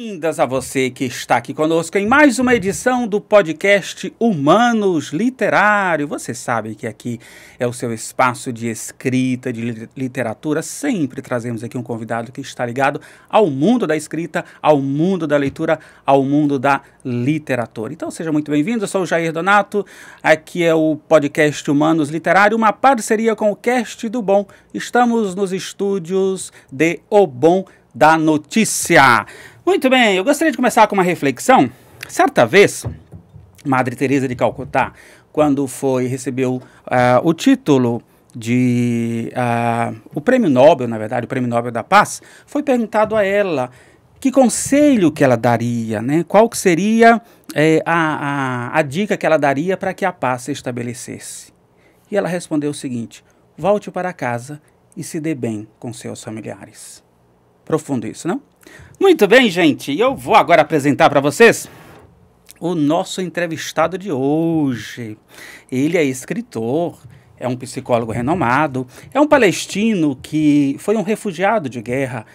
Bem-vindas a você que está aqui conosco em mais uma edição do podcast Humanos Literário. Você sabe que aqui é o seu espaço de escrita, de literatura. Sempre trazemos aqui um convidado que está ligado ao mundo da escrita, ao mundo da leitura, ao mundo da literatura. Então seja muito bem-vindo, eu sou o Jair Donato, aqui é o podcast Humanos Literário, uma parceria com o Cast do Bom. Estamos nos estúdios de O Bom da Notícia. Muito bem, eu gostaria de começar com uma reflexão. Certa vez, Madre Teresa de Calcutá, quando recebeu o título de o Prêmio Nobel, na verdade, o Prêmio Nobel da Paz, foi perguntado a ela que conselho que ela daria, né? Qual que seria a dica que ela daria para que a paz se estabelecesse. E ela respondeu o seguinte: volte para casa e se dê bem com seus familiares. Profundo isso, não? Muito bem, gente. Eu vou agora apresentar para vocês o nosso entrevistado de hoje. Ele é escritor, é um psicólogo renomado, é um palestino que foi um refugiado de guerra,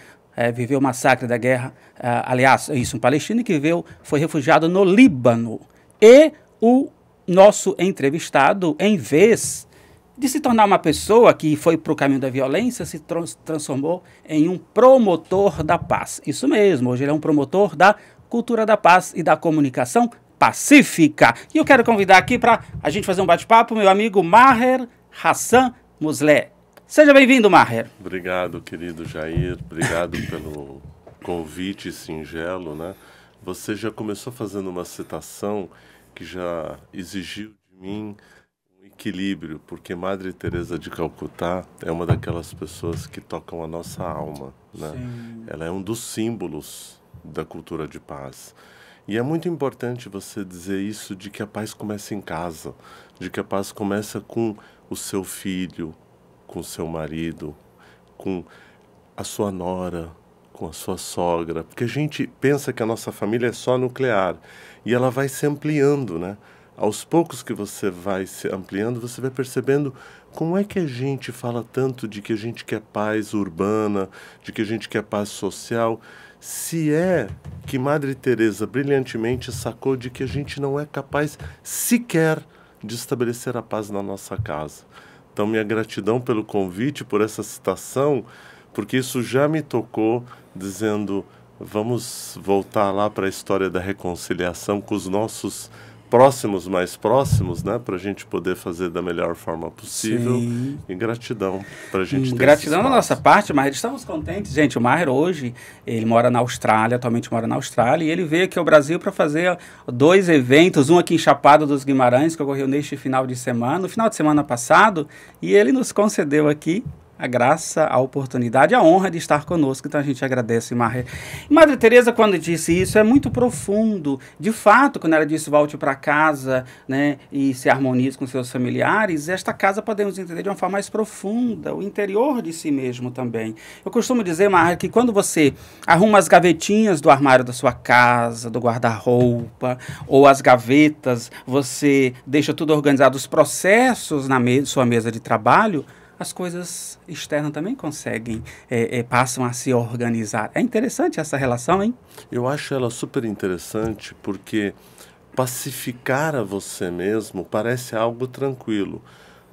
viveu o massacre da guerra. Aliás, um palestino que foi refugiado no Líbano. E o nosso entrevistado, em vez de se tornar uma pessoa que foi para o caminho da violência, se transformou em um promotor da paz. Isso mesmo, hoje ele é um promotor da cultura da paz e da comunicação pacífica. E eu quero convidar aqui para a gente fazer um bate-papo meu amigo Maher Hassan Musleh. Seja bem-vindo, Maher. Obrigado, querido Jair. Obrigado pelo convite singelo, né? Você já começou fazendo uma citação que já exigiu de mim equilíbrio, porque Madre Teresa de Calcutá é uma daquelas pessoas que tocam a nossa alma, né? Sim. Ela é um dos símbolos da cultura de paz. E é muito importante você dizer isso, de que a paz começa em casa, de que a paz começa com o seu filho, com o seu marido, com a sua nora, com a sua sogra, porque a gente pensa que a nossa família é só nuclear e ela vai se ampliando, né? Aos poucos que você vai se ampliando, você vai percebendo como é que a gente fala tanto de que a gente quer paz urbana, de que a gente quer paz social, se é que Madre Teresa brilhantemente sacou de que a gente não é capaz sequer de estabelecer a paz na nossa casa. Então, minha gratidão pelo convite, por essa citação, porque isso já me tocou, dizendo, vamos voltar lá para a história da reconciliação com os nossos mais próximos, né, para a gente poder fazer da melhor forma possível. Sim. E gratidão para a gente ter gratidão da nossa parte, Maher. Estamos contentes, gente. O Maher hoje, ele mora na Austrália, atualmente mora na Austrália, e ele veio aqui ao Brasil para fazer 2 eventos, um aqui em Chapada dos Guimarães, que ocorreu neste final de semana, no final de semana passado, e ele nos concedeu aqui a graça, a oportunidade, a honra de estar conosco. Então a gente agradece, Maher. Madre Teresa, quando disse isso, é muito profundo. De fato, quando ela disse volte para casa, né, e se harmonize com seus familiares, esta casa podemos entender de uma forma mais profunda, o interior de si mesmo também. Eu costumo dizer, Maher, que quando você arruma as gavetinhas do armário da sua casa, do guarda-roupa, ou as gavetas, você deixa tudo organizado, os processos na sua mesa de trabalho, as coisas externas também passam a se organizar. É interessante essa relação, hein? Eu acho ela super interessante, porque pacificar a você mesmo parece algo tranquilo,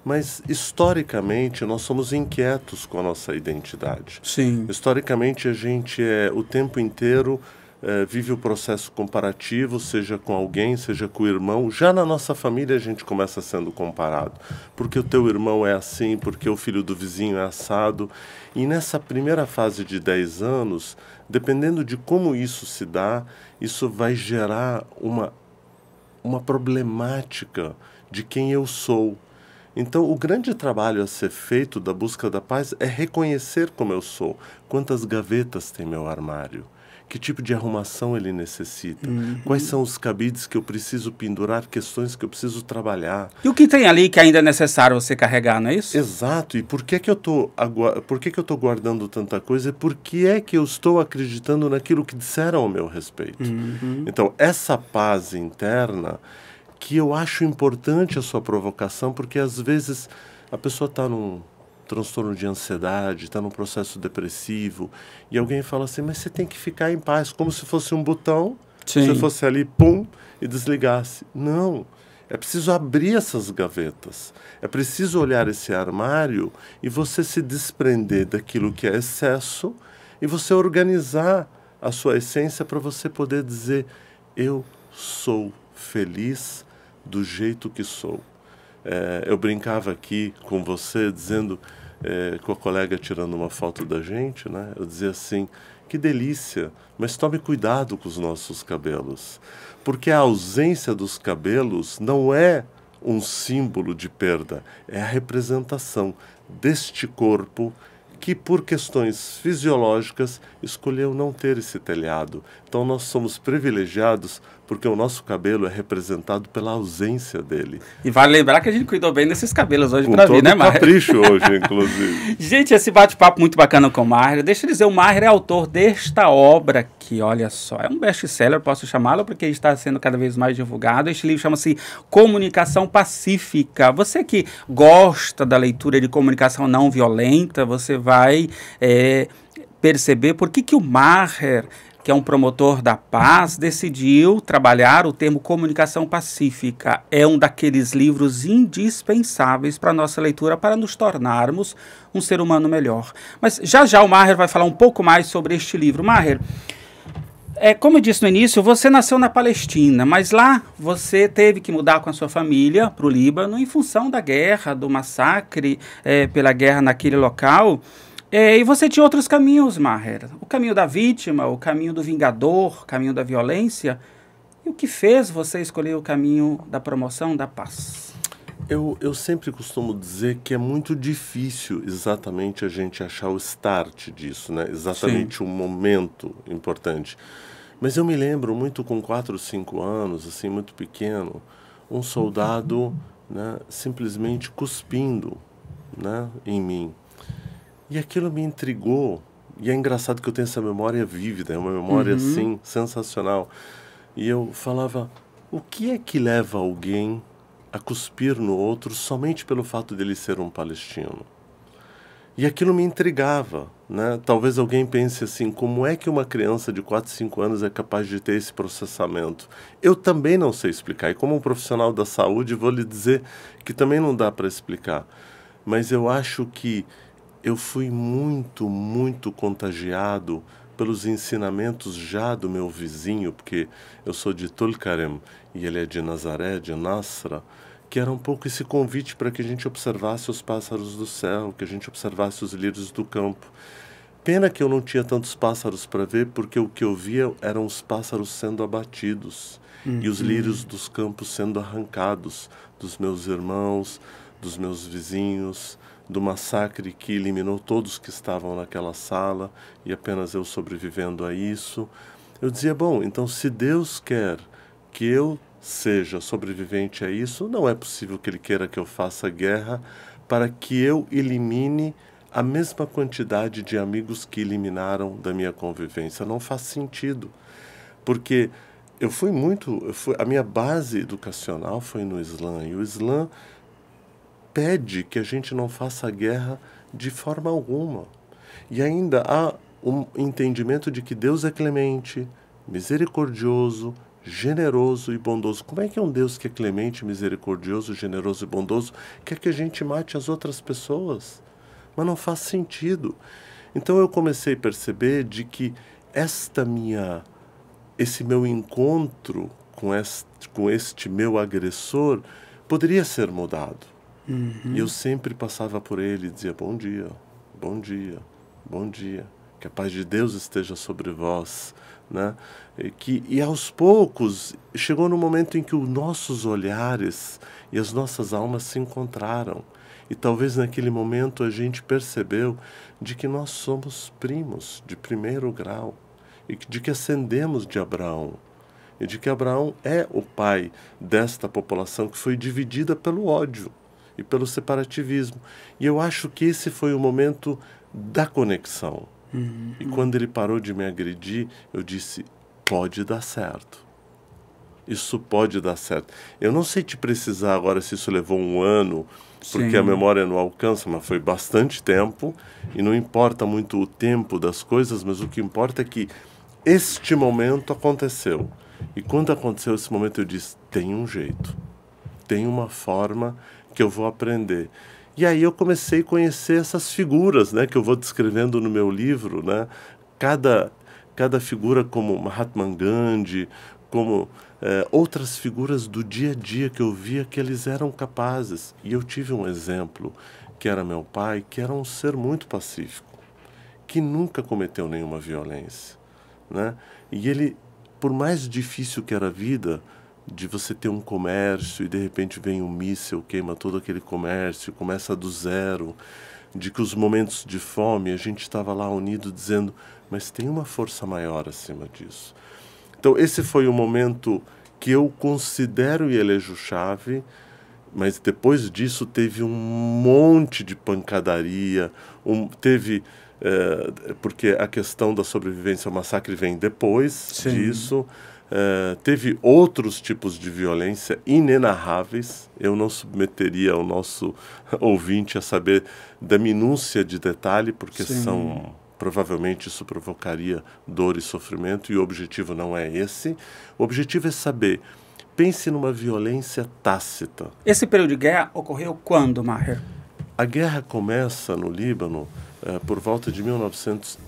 mas historicamente nós somos inquietos com a nossa identidade. Sim. Historicamente a gente o tempo inteiro vive o processo comparativo, seja com alguém, seja com o irmão. Já na nossa família a gente começa sendo comparado. Porque o teu irmão é assim, porque o filho do vizinho é assado. E nessa primeira fase de 10 anos, dependendo de como isso se dá, isso vai gerar uma problemática de quem eu sou. Então, o grande trabalho a ser feito da busca da paz é reconhecer como eu sou. Quantas gavetas tem meu armário? Que tipo de arrumação ele necessita? Quais são os cabides que eu preciso pendurar, questões que eu preciso trabalhar? E o que tem ali que ainda é necessário você carregar, não é isso? Exato. E por que eu tô guardando tanta coisa? E por que é que eu estou acreditando naquilo que disseram ao meu respeito? Então, essa paz interna, que eu acho importante a sua provocação, porque às vezes a pessoa está transtorno de ansiedade, está num processo depressivo, e alguém fala assim, mas você tem que ficar em paz, como se fosse um botão, Sim. se fosse ali, pum, e desligasse. Não, é preciso abrir essas gavetas, é preciso olhar esse armário e você se desprender daquilo que é excesso e você organizar a sua essência para você poder dizer, eu sou feliz do jeito que sou. Eu brincava aqui com você, dizendo, com a colega tirando uma foto da gente, né? Eu dizia assim, que delícia, mas tome cuidado com os nossos cabelos, porque a ausência dos cabelos não é um símbolo de perda, é a representação deste corpo que, por questões fisiológicas, escolheu não ter esse telhado. Então, nós somos privilegiados porque o nosso cabelo é representado pela ausência dele. E vale lembrar que a gente cuidou bem desses cabelos hoje com para vir, né, todo capricho hoje, inclusive. Gente, esse bate-papo muito bacana com o Maher. Deixa eu dizer, o Maher é autor desta obra que, olha só, é um best-seller, posso chamá-lo, porque está sendo cada vez mais divulgado. Este livro chama-se Comunicação Pacífica. Você que gosta da leitura de comunicação não violenta, você vai perceber por que o Maher, que é um promotor da paz, decidiu trabalhar o termo comunicação pacífica. É um daqueles livros indispensáveis para a nossa leitura, para nos tornarmos um ser humano melhor. Mas já o Maher vai falar um pouco mais sobre este livro. Maher, como eu disse no início, você nasceu na Palestina, mas lá você teve que mudar com a sua família para o Líbano em função da guerra, do massacre pela guerra naquele local. E você tinha outros caminhos, Maher. O caminho da vítima, o caminho do vingador, o caminho da violência. E o que fez você escolher o caminho da promoção da paz? Eu sempre costumo dizer que é muito difícil exatamente a gente achar o start disso, né? Exatamente o momento importante. Mas eu me lembro muito com 4 ou 5 anos, assim, muito pequeno, um soldado, né, simplesmente cuspindo, né, em mim. E aquilo me intrigou, e é engraçado que eu tenho essa memória vívida, é uma memória, assim, sensacional. E eu falava, o que é que leva alguém a cuspir no outro somente pelo fato dele ser um palestino? E aquilo me intrigava, né? Talvez alguém pense assim, como é que uma criança de 4, 5 anos é capaz de ter esse processamento? Eu também não sei explicar, e como um profissional da saúde, vou lhe dizer que também não dá para explicar. Mas eu acho que eu fui muito, muito contagiado pelos ensinamentos já do meu vizinho, porque eu sou de Tulkarem e ele é de Nazaré, de Nasra, que era um pouco esse convite para que a gente observasse os pássaros do céu, que a gente observasse os lírios do campo. Pena que eu não tinha tantos pássaros para ver, porque o que eu via eram os pássaros sendo abatidos e os lírios dos campos sendo arrancados dos meus irmãos, dos meus vizinhos, do massacre que eliminou todos que estavam naquela sala e apenas eu sobrevivendo a isso. Eu dizia, bom, então se Deus quer que eu seja sobrevivente a isso, não é possível que Ele queira que eu faça guerra para que eu elimine a mesma quantidade de amigos que eliminaram da minha convivência. Não faz sentido, porque a minha base educacional foi no Islã, e o Islã pede que a gente não faça guerra de forma alguma. E ainda há um entendimento de que Deus é clemente, misericordioso, generoso e bondoso. Como é que um Deus que é clemente, misericordioso, generoso e bondoso quer que a gente mate as outras pessoas? Mas não faz sentido. Então eu comecei a perceber de que esse meu encontro com este meu agressor poderia ser mudado. E eu sempre passava por ele e dizia, bom dia, bom dia, bom dia, que a paz de Deus esteja sobre vós, né? E aos poucos chegou no momento em que os nossos olhares e as nossas almas se encontraram. E talvez naquele momento a gente percebeu de que nós somos primos de primeiro grau, e de que ascendemos de Abraão, e de que Abraão é o pai desta população que foi dividida pelo ódio e pelo separativismo. E eu acho que esse foi o momento da conexão. E quando ele parou de me agredir, eu disse, pode dar certo. isso pode dar certo. Eu não sei te precisar agora se isso levou um ano, porque Sim. a memória não alcança, mas foi bastante tempo, e não importa muito o tempo das coisas, mas o que importa é que este momento aconteceu. E quando aconteceu esse momento, eu disse, tem um jeito, tem uma forma que eu vou aprender. E aí eu comecei a conhecer essas figuras, né, que eu vou descrevendo no meu livro, né? Cada figura, como Mahatma Gandhi, como outras figuras do dia a dia que eu via que eles eram capazes. E eu tive um exemplo, que era meu pai, que era um ser muito pacífico, que nunca cometeu nenhuma violência, né? E ele, por mais difícil que era a vida, de você ter um comércio e de repente vem um míssil, queima todo aquele comércio, começa do zero, de que os momentos de fome a gente estava lá unido dizendo, mas tem uma força maior acima disso. Então esse foi o momento que eu considero e elejo-chave, mas depois disso teve um monte de pancadaria, porque a questão da sobrevivência ao massacre vem depois Sim. disso. Teve outros tipos de violência inenarráveis. Eu não submeteria o nosso ouvinte a saber da minúcia de detalhe, porque Sim. provavelmente isso provocaria dor e sofrimento, e o objetivo não é esse. O objetivo é saber. Pense numa violência tácita. Esse período de guerra ocorreu quando, Maher? A guerra começa no Líbano por volta de 1900.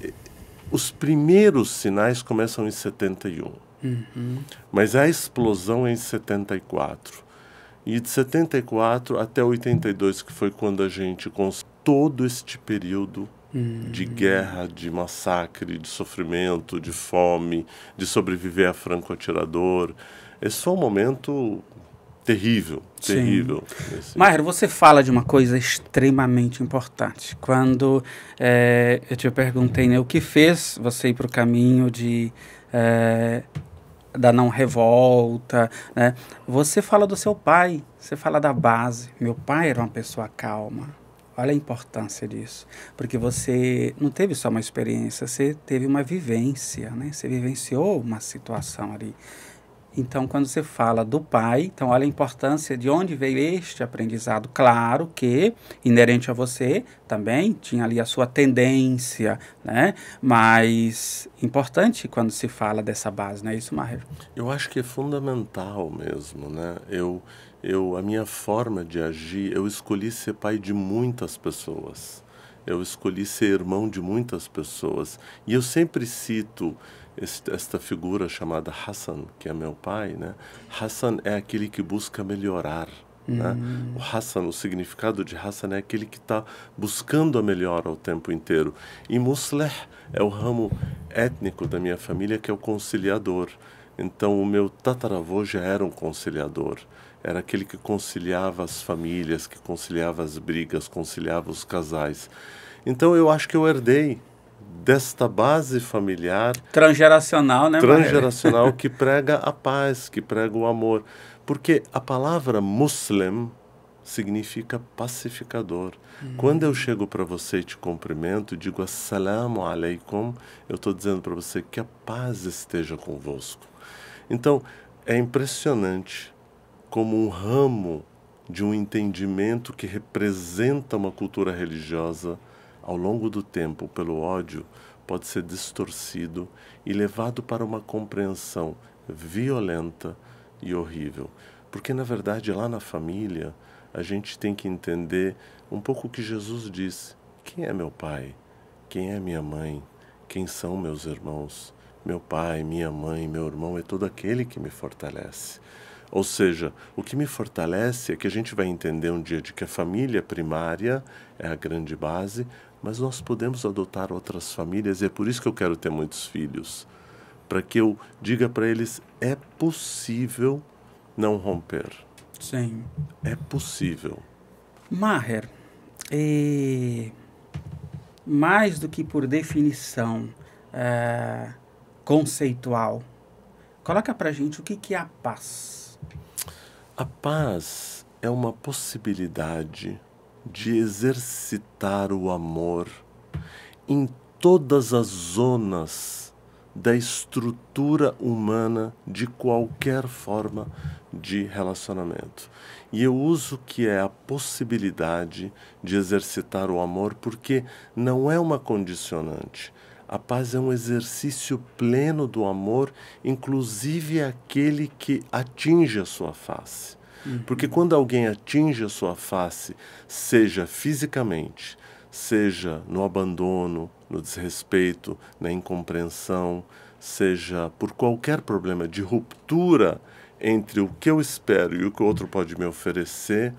Os primeiros sinais começam em 71. Mas a explosão é em 74. E de 74 até 82, que foi quando a gente conseguiu todo este período de guerra, de massacre, de sofrimento, de fome, de sobreviver a franco-atirador. Esse foi um momento terrível, terrível. Maher, você fala de uma coisa extremamente importante. Quando eu te perguntei, né, o que fez você ir para o caminho da não revolta, né? Você fala do seu pai, você fala da base. Meu pai era uma pessoa calma. Olha a importância disso. Porque você não teve só uma experiência, você teve uma vivência, né? Você vivenciou uma situação ali. Então, quando você fala do pai, então olha a importância de onde veio este aprendizado. Claro que, inerente a você, também tinha ali a sua tendência, né? Mas importante quando se fala dessa base, não é isso, Maher? Eu acho que é fundamental mesmo, né? A minha forma de agir, eu escolhi ser pai de muitas pessoas. Eu escolhi ser irmão de muitas pessoas. E eu sempre cito esta figura chamada Hassan, que é meu pai, né? Hassan é aquele que busca melhorar, né? O Hassan, o significado de Hassan é aquele que está buscando a melhora o tempo inteiro. E Musleh é o ramo étnico da minha família, que é o conciliador. Então o meu tataravô já era um conciliador. Era aquele que conciliava as famílias, que conciliava as brigas, conciliava os casais. Então eu acho que eu herdei desta base familiar transgeracional, né, transgeracional que prega a paz, que prega o amor. Porque a palavra muslim significa pacificador. Quando eu chego para você e te cumprimento, digo assalamu alaikum, eu estou dizendo para você que a paz esteja convosco. Então, é impressionante como um ramo de um entendimento que representa uma cultura religiosa, ao longo do tempo, pelo ódio, pode ser distorcido e levado para uma compreensão violenta e horrível. Porque, na verdade, lá na família, a gente tem que entender um pouco o que Jesus disse. Quem é meu pai? Quem é minha mãe? Quem são meus irmãos? Meu pai, minha mãe, meu irmão é todo aquele que me fortalece. Ou seja, o que me fortalece é que a gente vai entender um dia de que a família primária é a grande base, mas nós podemos adotar outras famílias, e é por isso que eu quero ter muitos filhos, para que eu diga para eles, é possível não romper. Sim. É possível. Maher, mais do que por definição conceitual, coloca para a gente o que é a paz. A paz é uma possibilidade de exercitar o amor em todas as zonas da estrutura humana de qualquer forma de relacionamento. E eu uso que é a possibilidade de exercitar o amor, porque não é uma condicionante. A paz é um exercício pleno do amor, inclusive aquele que atinge a sua face. Porque quando alguém atinge a sua face, seja fisicamente, seja no abandono, no desrespeito, na incompreensão, seja por qualquer problema de ruptura entre o que eu espero e o que o outro pode me oferecer,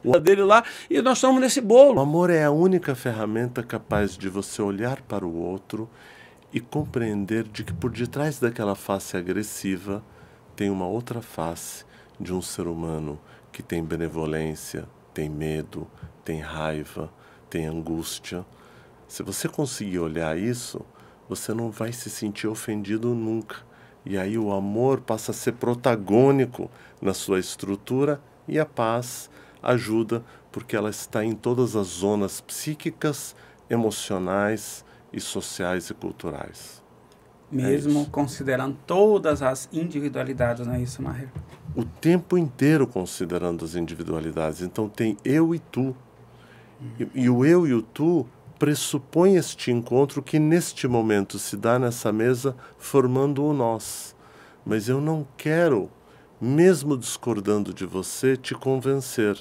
o dele lá, e nós estamos nesse bolo. O amor é a única ferramenta capaz de você olhar para o outro e compreender de que por detrás daquela face agressiva tem uma outra face de um ser humano que tem benevolência, tem medo, tem raiva, tem angústia. Se você conseguir olhar isso, você não vai se sentir ofendido nunca. E aí o amor passa a ser protagônico na sua estrutura e a paz ajuda porque ela está em todas as zonas psíquicas, emocionais e sociais e culturais. Mesmo considerando todas as individualidades, não é isso, Maher? O tempo inteiro considerando as individualidades. Então tem eu e tu. E o eu e o tu pressupõe este encontro que neste momento se dá nessa mesa formando o nós. Mas eu não quero, mesmo discordando de você, te convencer.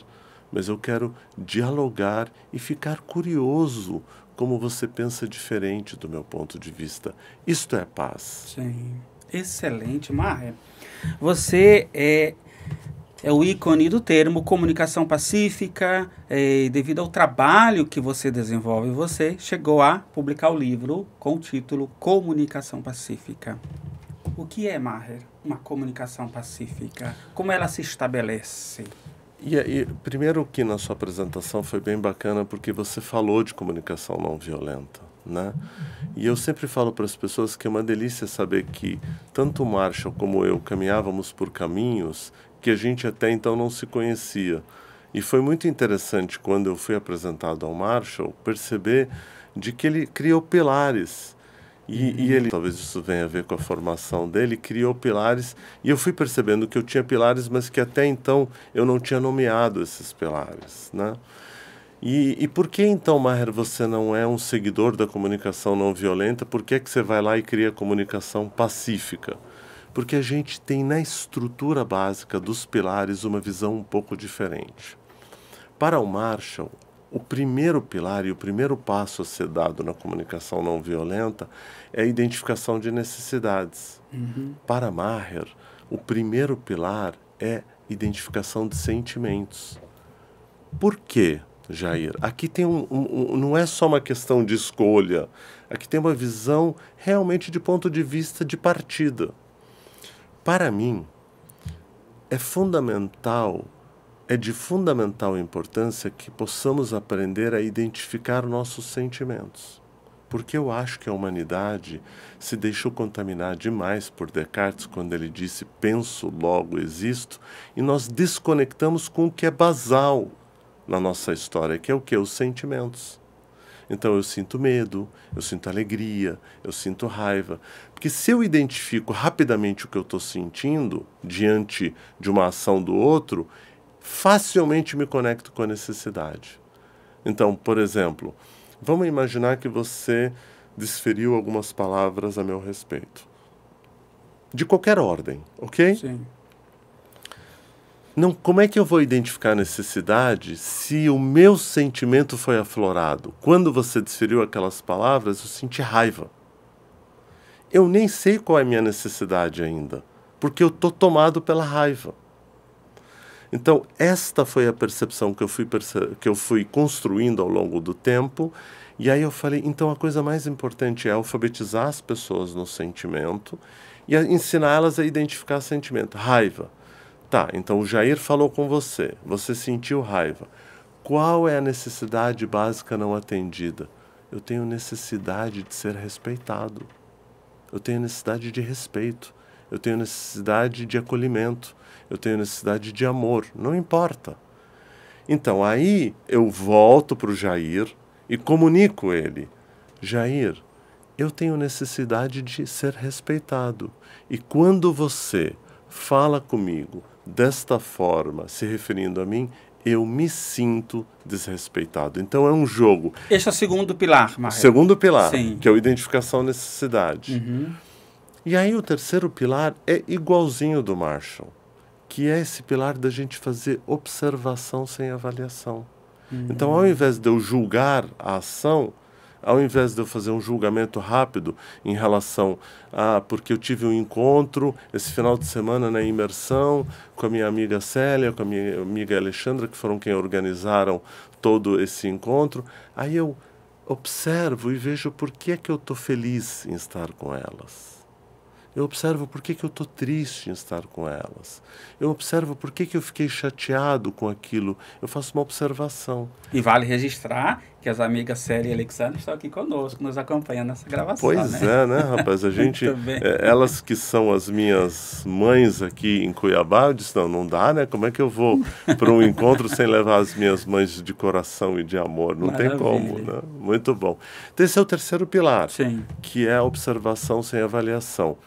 Mas eu quero dialogar e ficar curioso como você pensa diferente do meu ponto de vista. Isto é paz. Sim. Excelente, Maher. Você é o ícone do termo comunicação pacífica. Devido ao trabalho que você desenvolve, você chegou a publicar o livro com o título Comunicação Pacífica. O que é, Maher, uma comunicação pacífica? Como ela se estabelece? E primeiro que na sua apresentação foi bem bacana porque você falou de comunicação não violenta, né? E eu sempre falo para as pessoas que é uma delícia saber que tanto o Marshall como eu caminhávamos por caminhos que a gente até então não se conhecia. E foi muito interessante quando eu fui apresentado ao Marshall perceber de que ele criou pilares. E ele, talvez isso venha a ver com a formação dele, criou pilares, e eu fui percebendo que eu tinha pilares, mas que até então eu não tinha nomeado esses pilares, né? E por que então, Maher, você não é um seguidor da comunicação não violenta? Por que você vai lá e cria comunicação pacífica? Porque a gente tem na estrutura básica dos pilares uma visão um pouco diferente. Para o Marshall, o primeiro pilar e o primeiro passo a ser dado na comunicação não violenta é a identificação de necessidades. Para Maher, o primeiro pilar é identificação de sentimentos. Por quê, Jair? Aqui tem não é só uma questão de escolha, aqui tem uma visão realmente de ponto de vista de partida. Para mim, é de fundamental importância que possamos aprender a identificar nossos sentimentos. Porque eu acho que a humanidade se deixou contaminar demais por Descartes quando ele disse penso, logo existo, e nós desconectamos com o que é basal na nossa história, que é o que? Os sentimentos. Então eu sinto medo, eu sinto alegria, eu sinto raiva. Porque se eu identifico rapidamente o que eu estou sentindo diante de uma ação do outro, facilmente me conecto com a necessidade. Então, por exemplo, vamos imaginar que você desferiu algumas palavras a meu respeito. De qualquer ordem, ok? Sim. Não, como é que eu vou identificar a necessidade se o meu sentimento foi aflorado? Quando você desferiu aquelas palavras, eu senti raiva. Eu nem sei qual é a minha necessidade ainda, porque eu estou tomado pela raiva. Então, esta foi a percepção que eu fui construindo ao longo do tempo. E aí eu falei, então a coisa mais importante é alfabetizar as pessoas no sentimento e ensiná-las a identificar sentimento. Raiva. Tá, então o Jair falou com você, você sentiu raiva. Qual é a necessidade básica não atendida? Eu tenho necessidade de ser respeitado. Eu tenho necessidade de respeito. Eu tenho necessidade de acolhimento. Eu tenho necessidade de amor. Não importa. Então, aí eu volto para o Jair e comunico ele. Jair, eu tenho necessidade de ser respeitado. E quando você fala comigo desta forma, se referindo a mim, eu me sinto desrespeitado. Então é um jogo. Esse é o segundo pilar, Marcelo. Segundo pilar, Sim. que é o identificação necessidade. Uhum. E aí o terceiro pilar é igualzinho do Marshall, que é esse pilar da gente fazer observação sem avaliação. Então, ao invés de eu julgar a ação, ao invés de eu fazer um julgamento rápido em relação a... Porque eu tive um encontro esse final de semana na imersão com a minha amiga Célia, com a minha amiga Alexandra, que foram quem organizaram todo esse encontro. Aí eu observo e vejo por que é que eu estou feliz em estar com elas. Eu observo por que eu estou triste em estar com elas. Eu observo por que eu fiquei chateado com aquilo. Eu faço uma observação. E vale registrar que as amigas Célia e Alexandre estão aqui conosco, nos acompanhando nessa gravação. Pois né? é, né, rapaz? A gente, elas que são as minhas mães aqui em Cuiabá, eu disse, não dá, né? Como é que eu vou para um encontro sem levar as minhas mães de coração e de amor? Não Maravilha. tem como, né? Muito bom. Então, esse é o terceiro pilar, Sim. que é a observação sem avaliação.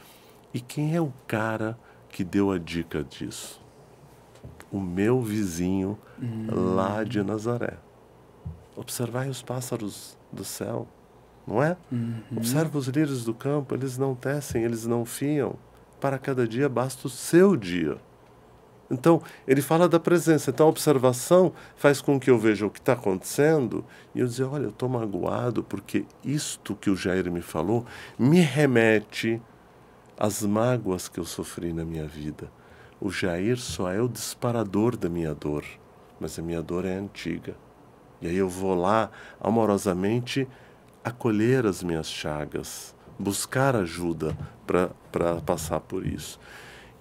E quem é o cara que deu a dica disso? O meu vizinho lá de Nazaré. Observai os pássaros do céu, não é? Observa os lírios do campo, eles não tecem, eles não fiam. Para cada dia basta o seu dia. Então, ele fala da presença. Então, a observação faz com que eu veja o que está acontecendo e eu dizer, olha, eu estou magoado porque isto que o Jair me falou me remete as mágoas que eu sofri na minha vida. O Jair só é o disparador da minha dor, mas a minha dor é antiga. E aí eu vou lá, amorosamente, acolher as minhas chagas, buscar ajuda para passar por isso.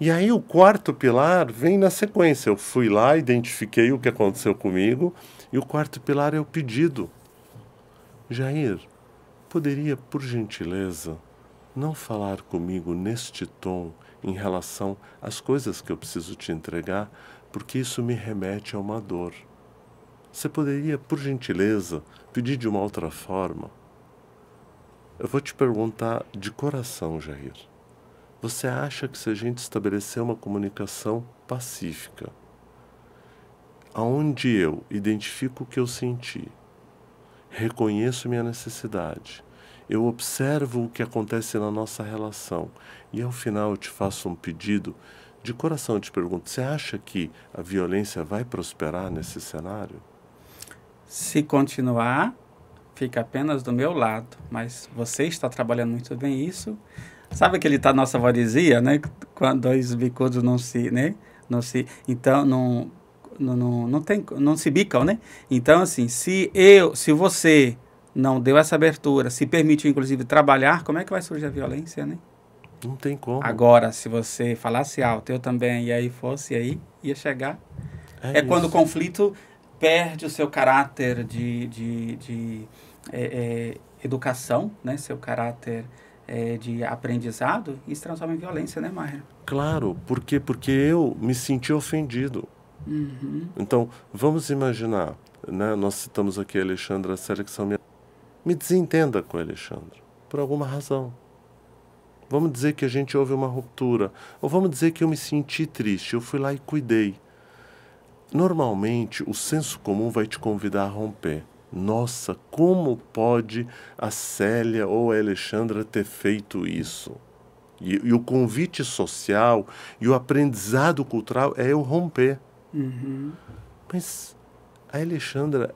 E aí o quarto pilar vem na sequência. Eu fui lá, identifiquei o que aconteceu comigo, e o quarto pilar é o pedido. Jair, poderia, por gentileza, não falar comigo neste tom em relação às coisas que eu preciso te entregar, porque isso me remete a uma dor. Você poderia, por gentileza, pedir de uma outra forma? Eu vou te perguntar de coração, Jair. Você acha que se a gente estabelecer uma comunicação pacífica, aonde eu identifico o que eu senti, reconheço minha necessidade, eu observo o que acontece na nossa relação e, ao final, eu te faço um pedido, de coração eu te pergunto, você acha que a violência vai prosperar nesse cenário? Se continuar, fica apenas do meu lado, mas você está trabalhando muito bem isso. Sabe aquele tá nossa voresia, né? Quando dois bicudos não se, né? Então, não se bicam, né? Então, assim, se você não deu essa abertura, se permitiu, inclusive, trabalhar, como é que vai surgir a violência, né? Não tem como. Agora, se você falasse alto, eu também, e aí fosse, aí ia chegar. É quando o conflito perde o seu caráter de educação, né? Seu caráter de aprendizado e se transforma em violência, né, Maher? Claro, porque eu me senti ofendido. Então, vamos imaginar, né? Nós citamos aqui a Alexandra Célia, que são minha... Me desentenda com a Alexandra, por alguma razão. Vamos dizer que a gente houve uma ruptura, ou vamos dizer que eu me senti triste, eu fui lá e cuidei. Normalmente, o senso comum vai te convidar a romper. Nossa, como pode a Célia ou a Alexandra ter feito isso? E o convite social e o aprendizado cultural é eu romper. Mas a Alexandra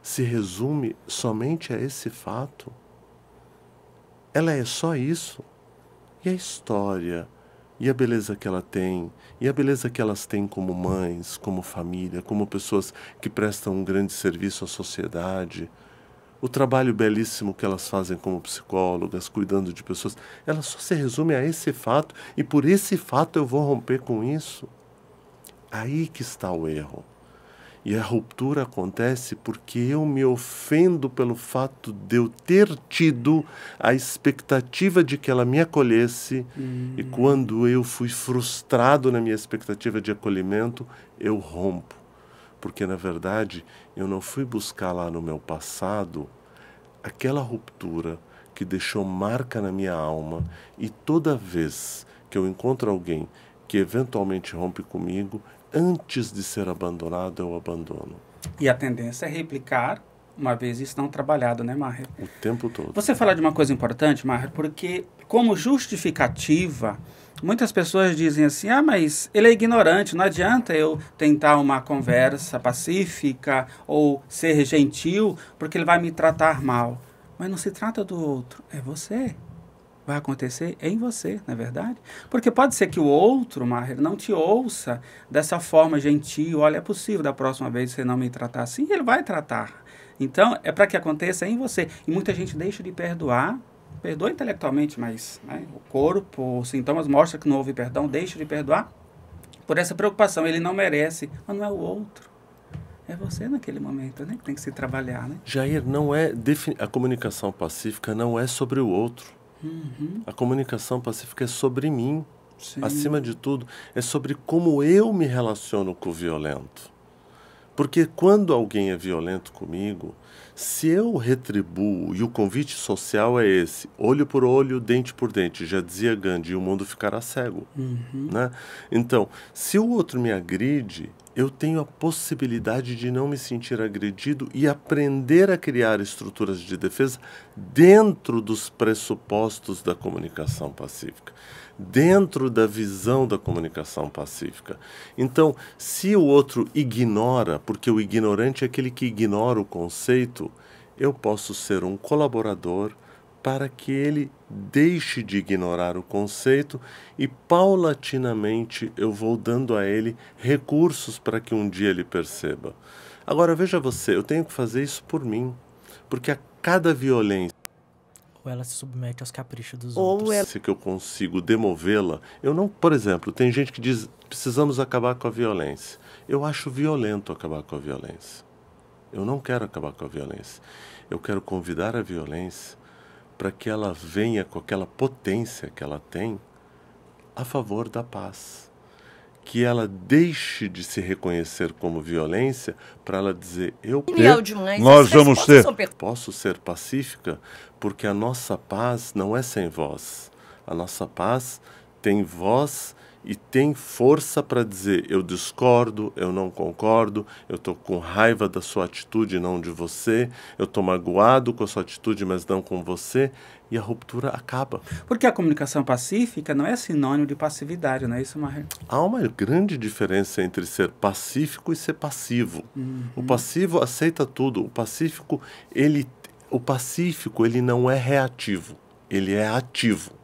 se resume somente a esse fato? Ela é só isso? E a história? E a beleza que ela tem? E a beleza que elas têm como mães, como família, como pessoas que prestam um grande serviço à sociedade? O trabalho belíssimo que elas fazem como psicólogas, cuidando de pessoas, ela só se resume a esse fato, e por esse fato eu vou romper com isso? Aí que está o erro. E a ruptura acontece porque eu me ofendo pelo fato de eu ter tido a expectativa de que ela me acolhesse, e quando eu fui frustrado na minha expectativa de acolhimento, eu rompo. Porque, na verdade, eu não fui buscar lá no meu passado aquela ruptura que deixou marca na minha alma, e toda vez que eu encontro alguém que eventualmente rompe comigo, antes de ser abandonado, eu abandono. E a tendência é replicar, uma vez isso não trabalhado, né, Maher? O tempo todo. Você fala de uma coisa importante, Maher, porque como justificativa, muitas pessoas dizem assim, mas ele é ignorante, não adianta eu tentar uma conversa pacífica ou ser gentil, porque ele vai me tratar mal. Mas não se trata do outro, é você. Vai acontecer em você, não é verdade? Porque pode ser que o outro, Maher, não te ouça dessa forma gentil. Olha, é possível da próxima vez você não me tratar assim, ele vai tratar. Então, é para que aconteça em você. E muita gente deixa de perdoar, perdoa intelectualmente, mas o corpo, os sintomas mostram que não houve perdão, deixa de perdoar por essa preocupação. Ele não merece, mas não é o outro. É você naquele momento, né? Que tem que se trabalhar, né? Jair, não é a comunicação pacífica não é sobre o outro. A comunicação pacífica é sobre mim. Sim. Acima de tudo, é sobre como eu me relaciono com o violento. Porque quando alguém é violento comigo, se eu retribuo, e o convite social é esse, olho por olho, dente por dente, já dizia Gandhi, o mundo ficará cego. Né? Então, se o outro me agride, eu tenho a possibilidade de não me sentir agredido e aprender a criar estruturas de defesa dentro dos pressupostos da comunicação pacífica, dentro da visão da comunicação pacífica. Então, se o outro ignora, porque o ignorante é aquele que ignora o conceito, eu posso ser um colaborador para que ele deixe de ignorar o conceito e, paulatinamente, eu vou dando a ele recursos para que um dia ele perceba. Agora, veja você, eu tenho que fazer isso por mim, porque a cada violência ou ela se submete aos caprichos dos ou outros. Se que eu consigo demovê-la, eu não, por exemplo, tem gente que diz, precisamos acabar com a violência. Eu acho violento acabar com a violência. Eu não quero acabar com a violência. Eu quero convidar a violência para que ela venha com aquela potência que ela tem a favor da paz. Que ela deixe de se reconhecer como violência para ela dizer, nós vamos ter. Posso ser pacífica porque a nossa paz não é sem voz. A nossa paz tem voz e tem força para dizer, eu discordo, eu não concordo, eu estou com raiva da sua atitude, não de você, eu estou magoado com a sua atitude, mas não com você, e a ruptura acaba. Porque a comunicação pacífica não é sinônimo de passividade, não é isso, Maher? Há uma grande diferença entre ser pacífico e ser passivo. O passivo aceita tudo, o pacífico ele não é reativo, ele é ativo.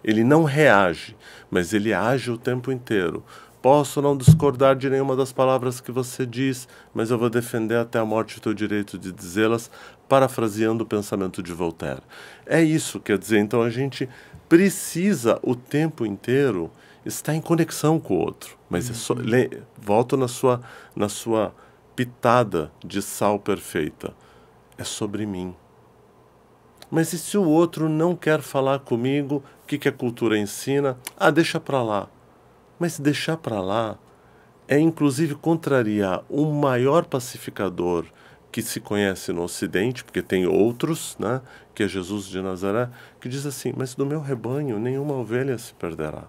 Ele não reage, mas ele age o tempo inteiro. Posso não discordar de nenhuma das palavras que você diz, mas eu vou defender até a morte o teu direito de dizê-las, parafraseando o pensamento de Voltaire. É isso, quer dizer, então a gente precisa o tempo inteiro estar em conexão com o outro. Mas volto na sua pitada de sal perfeita. É sobre mim. Mas e se o outro não quer falar comigo, o que a cultura ensina? Deixa para lá. Mas deixar para lá é inclusive contrariar o maior pacificador que se conhece no Ocidente, porque tem outros, né, que é Jesus de Nazaré, que diz assim, mas do meu rebanho nenhuma ovelha se perderá.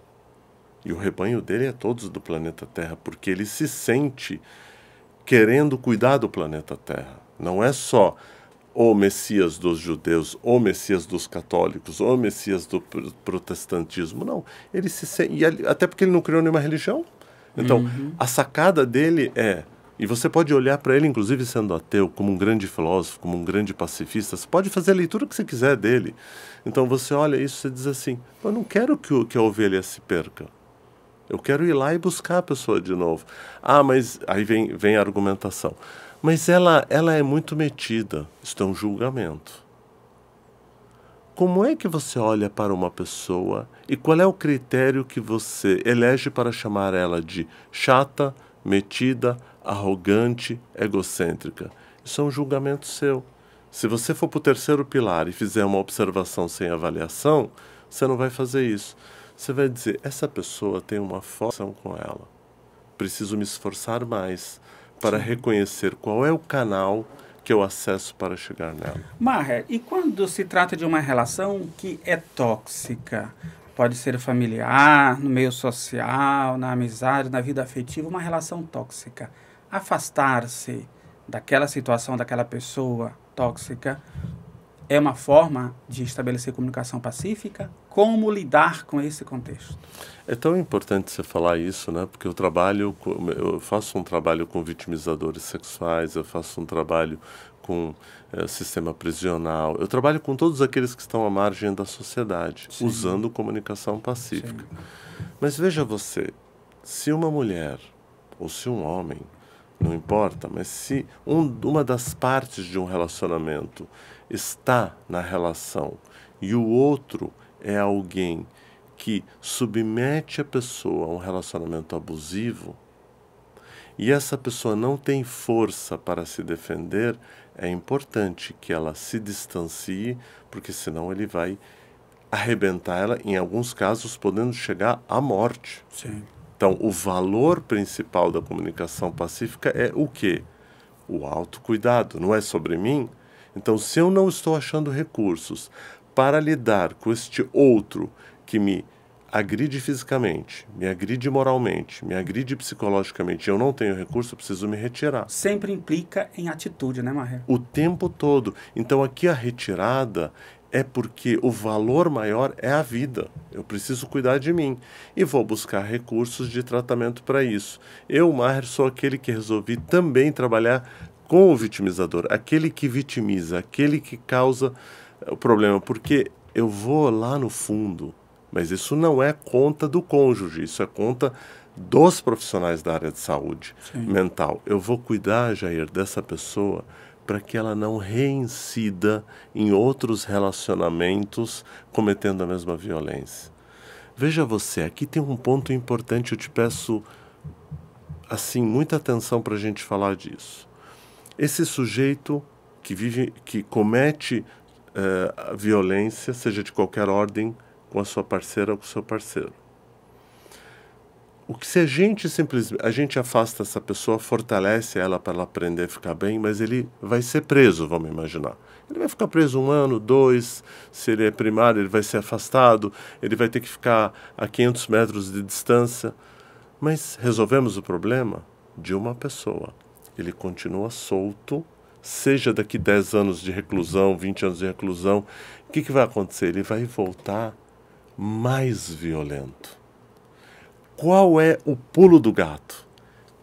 E o rebanho dele é todos do planeta Terra, porque ele se sente querendo cuidar do planeta Terra. Não é só o Messias dos judeus, o Messias dos católicos, o Messias do protestantismo. Não, ele se sente, até porque ele não criou nenhuma religião. Então, a sacada dele e você pode olhar para ele, inclusive sendo ateu, como um grande filósofo, como um grande pacifista, você pode fazer a leitura que você quiser dele. Então, você olha isso e diz assim, eu não quero que a ovelha se perca. Eu quero ir lá e buscar a pessoa de novo. Mas aí vem a argumentação. Mas ela é muito metida. Isso é um julgamento. Como é que você olha para uma pessoa e qual é o critério que você elege para chamar ela de chata, metida, arrogante, egocêntrica? Isso é um julgamento seu. Se você for para o terceiro pilar e fizer uma observação sem avaliação, você não vai fazer isso. Você vai dizer, essa pessoa tem uma força com ela. Preciso me esforçar mais para reconhecer qual é o canal que eu acesso para chegar nela. Maher, e quando se trata de uma relação que é tóxica? Pode ser familiar, no meio social, na amizade, na vida afetiva, uma relação tóxica. Afastar-se daquela situação, daquela pessoa tóxica, é uma forma de estabelecer comunicação pacífica? Como lidar com esse contexto? É tão importante você falar isso, né? Porque eu faço um trabalho com vitimizadores sexuais, eu faço um trabalho com sistema prisional, eu trabalho com todos aqueles que estão à margem da sociedade, sim, usando comunicação pacífica. Sim. Mas veja você, se uma mulher ou se um homem, não importa, mas se uma das partes de um relacionamento está na relação e o outro é alguém que submete a pessoa a um relacionamento abusivo e essa pessoa não tem força para se defender, é importante que ela se distancie, porque senão ele vai arrebentar ela, em alguns casos podendo chegar à morte. Sim. Então, o valor principal da comunicação pacífica é o quê? O autocuidado, não é sobre mim? Então, se eu não estou achando recursos para lidar com este outro que me agride fisicamente, me agride moralmente, me agride psicologicamente, eu não tenho recurso, eu preciso me retirar. Sempre implica em atitude, né, Maher? O tempo todo. Então, aqui a retirada é porque o valor maior é a vida. Eu preciso cuidar de mim e vou buscar recursos de tratamento para isso. Eu, Maher, sou aquele que resolvi também trabalhar com o vitimizador, aquele que vitimiza, aquele que causa o problema, porque eu vou lá no fundo, mas isso não é conta do cônjuge, isso é conta dos profissionais da área de saúde mental. Eu vou cuidar, Jair, dessa pessoa para que ela não reincida em outros relacionamentos cometendo a mesma violência. Veja você, aqui tem um ponto importante, eu te peço assim muita atenção para a gente falar disso. Esse sujeito que comete a violência, seja de qualquer ordem, com a sua parceira ou com o seu parceiro. O que se a gente afasta essa pessoa, fortalece ela para ela aprender a ficar bem, mas ele vai ser preso, vamos imaginar. Ele vai ficar preso 1 ano, 2, se ele é primário, ele vai ser afastado, ele vai ter que ficar a 500 metros de distância. Mas resolvemos o problema de uma pessoa. Ele continua solto, seja daqui 10 anos de reclusão, 20 anos de reclusão. O que vai acontecer? Ele vai voltar mais violento. Qual é o pulo do gato?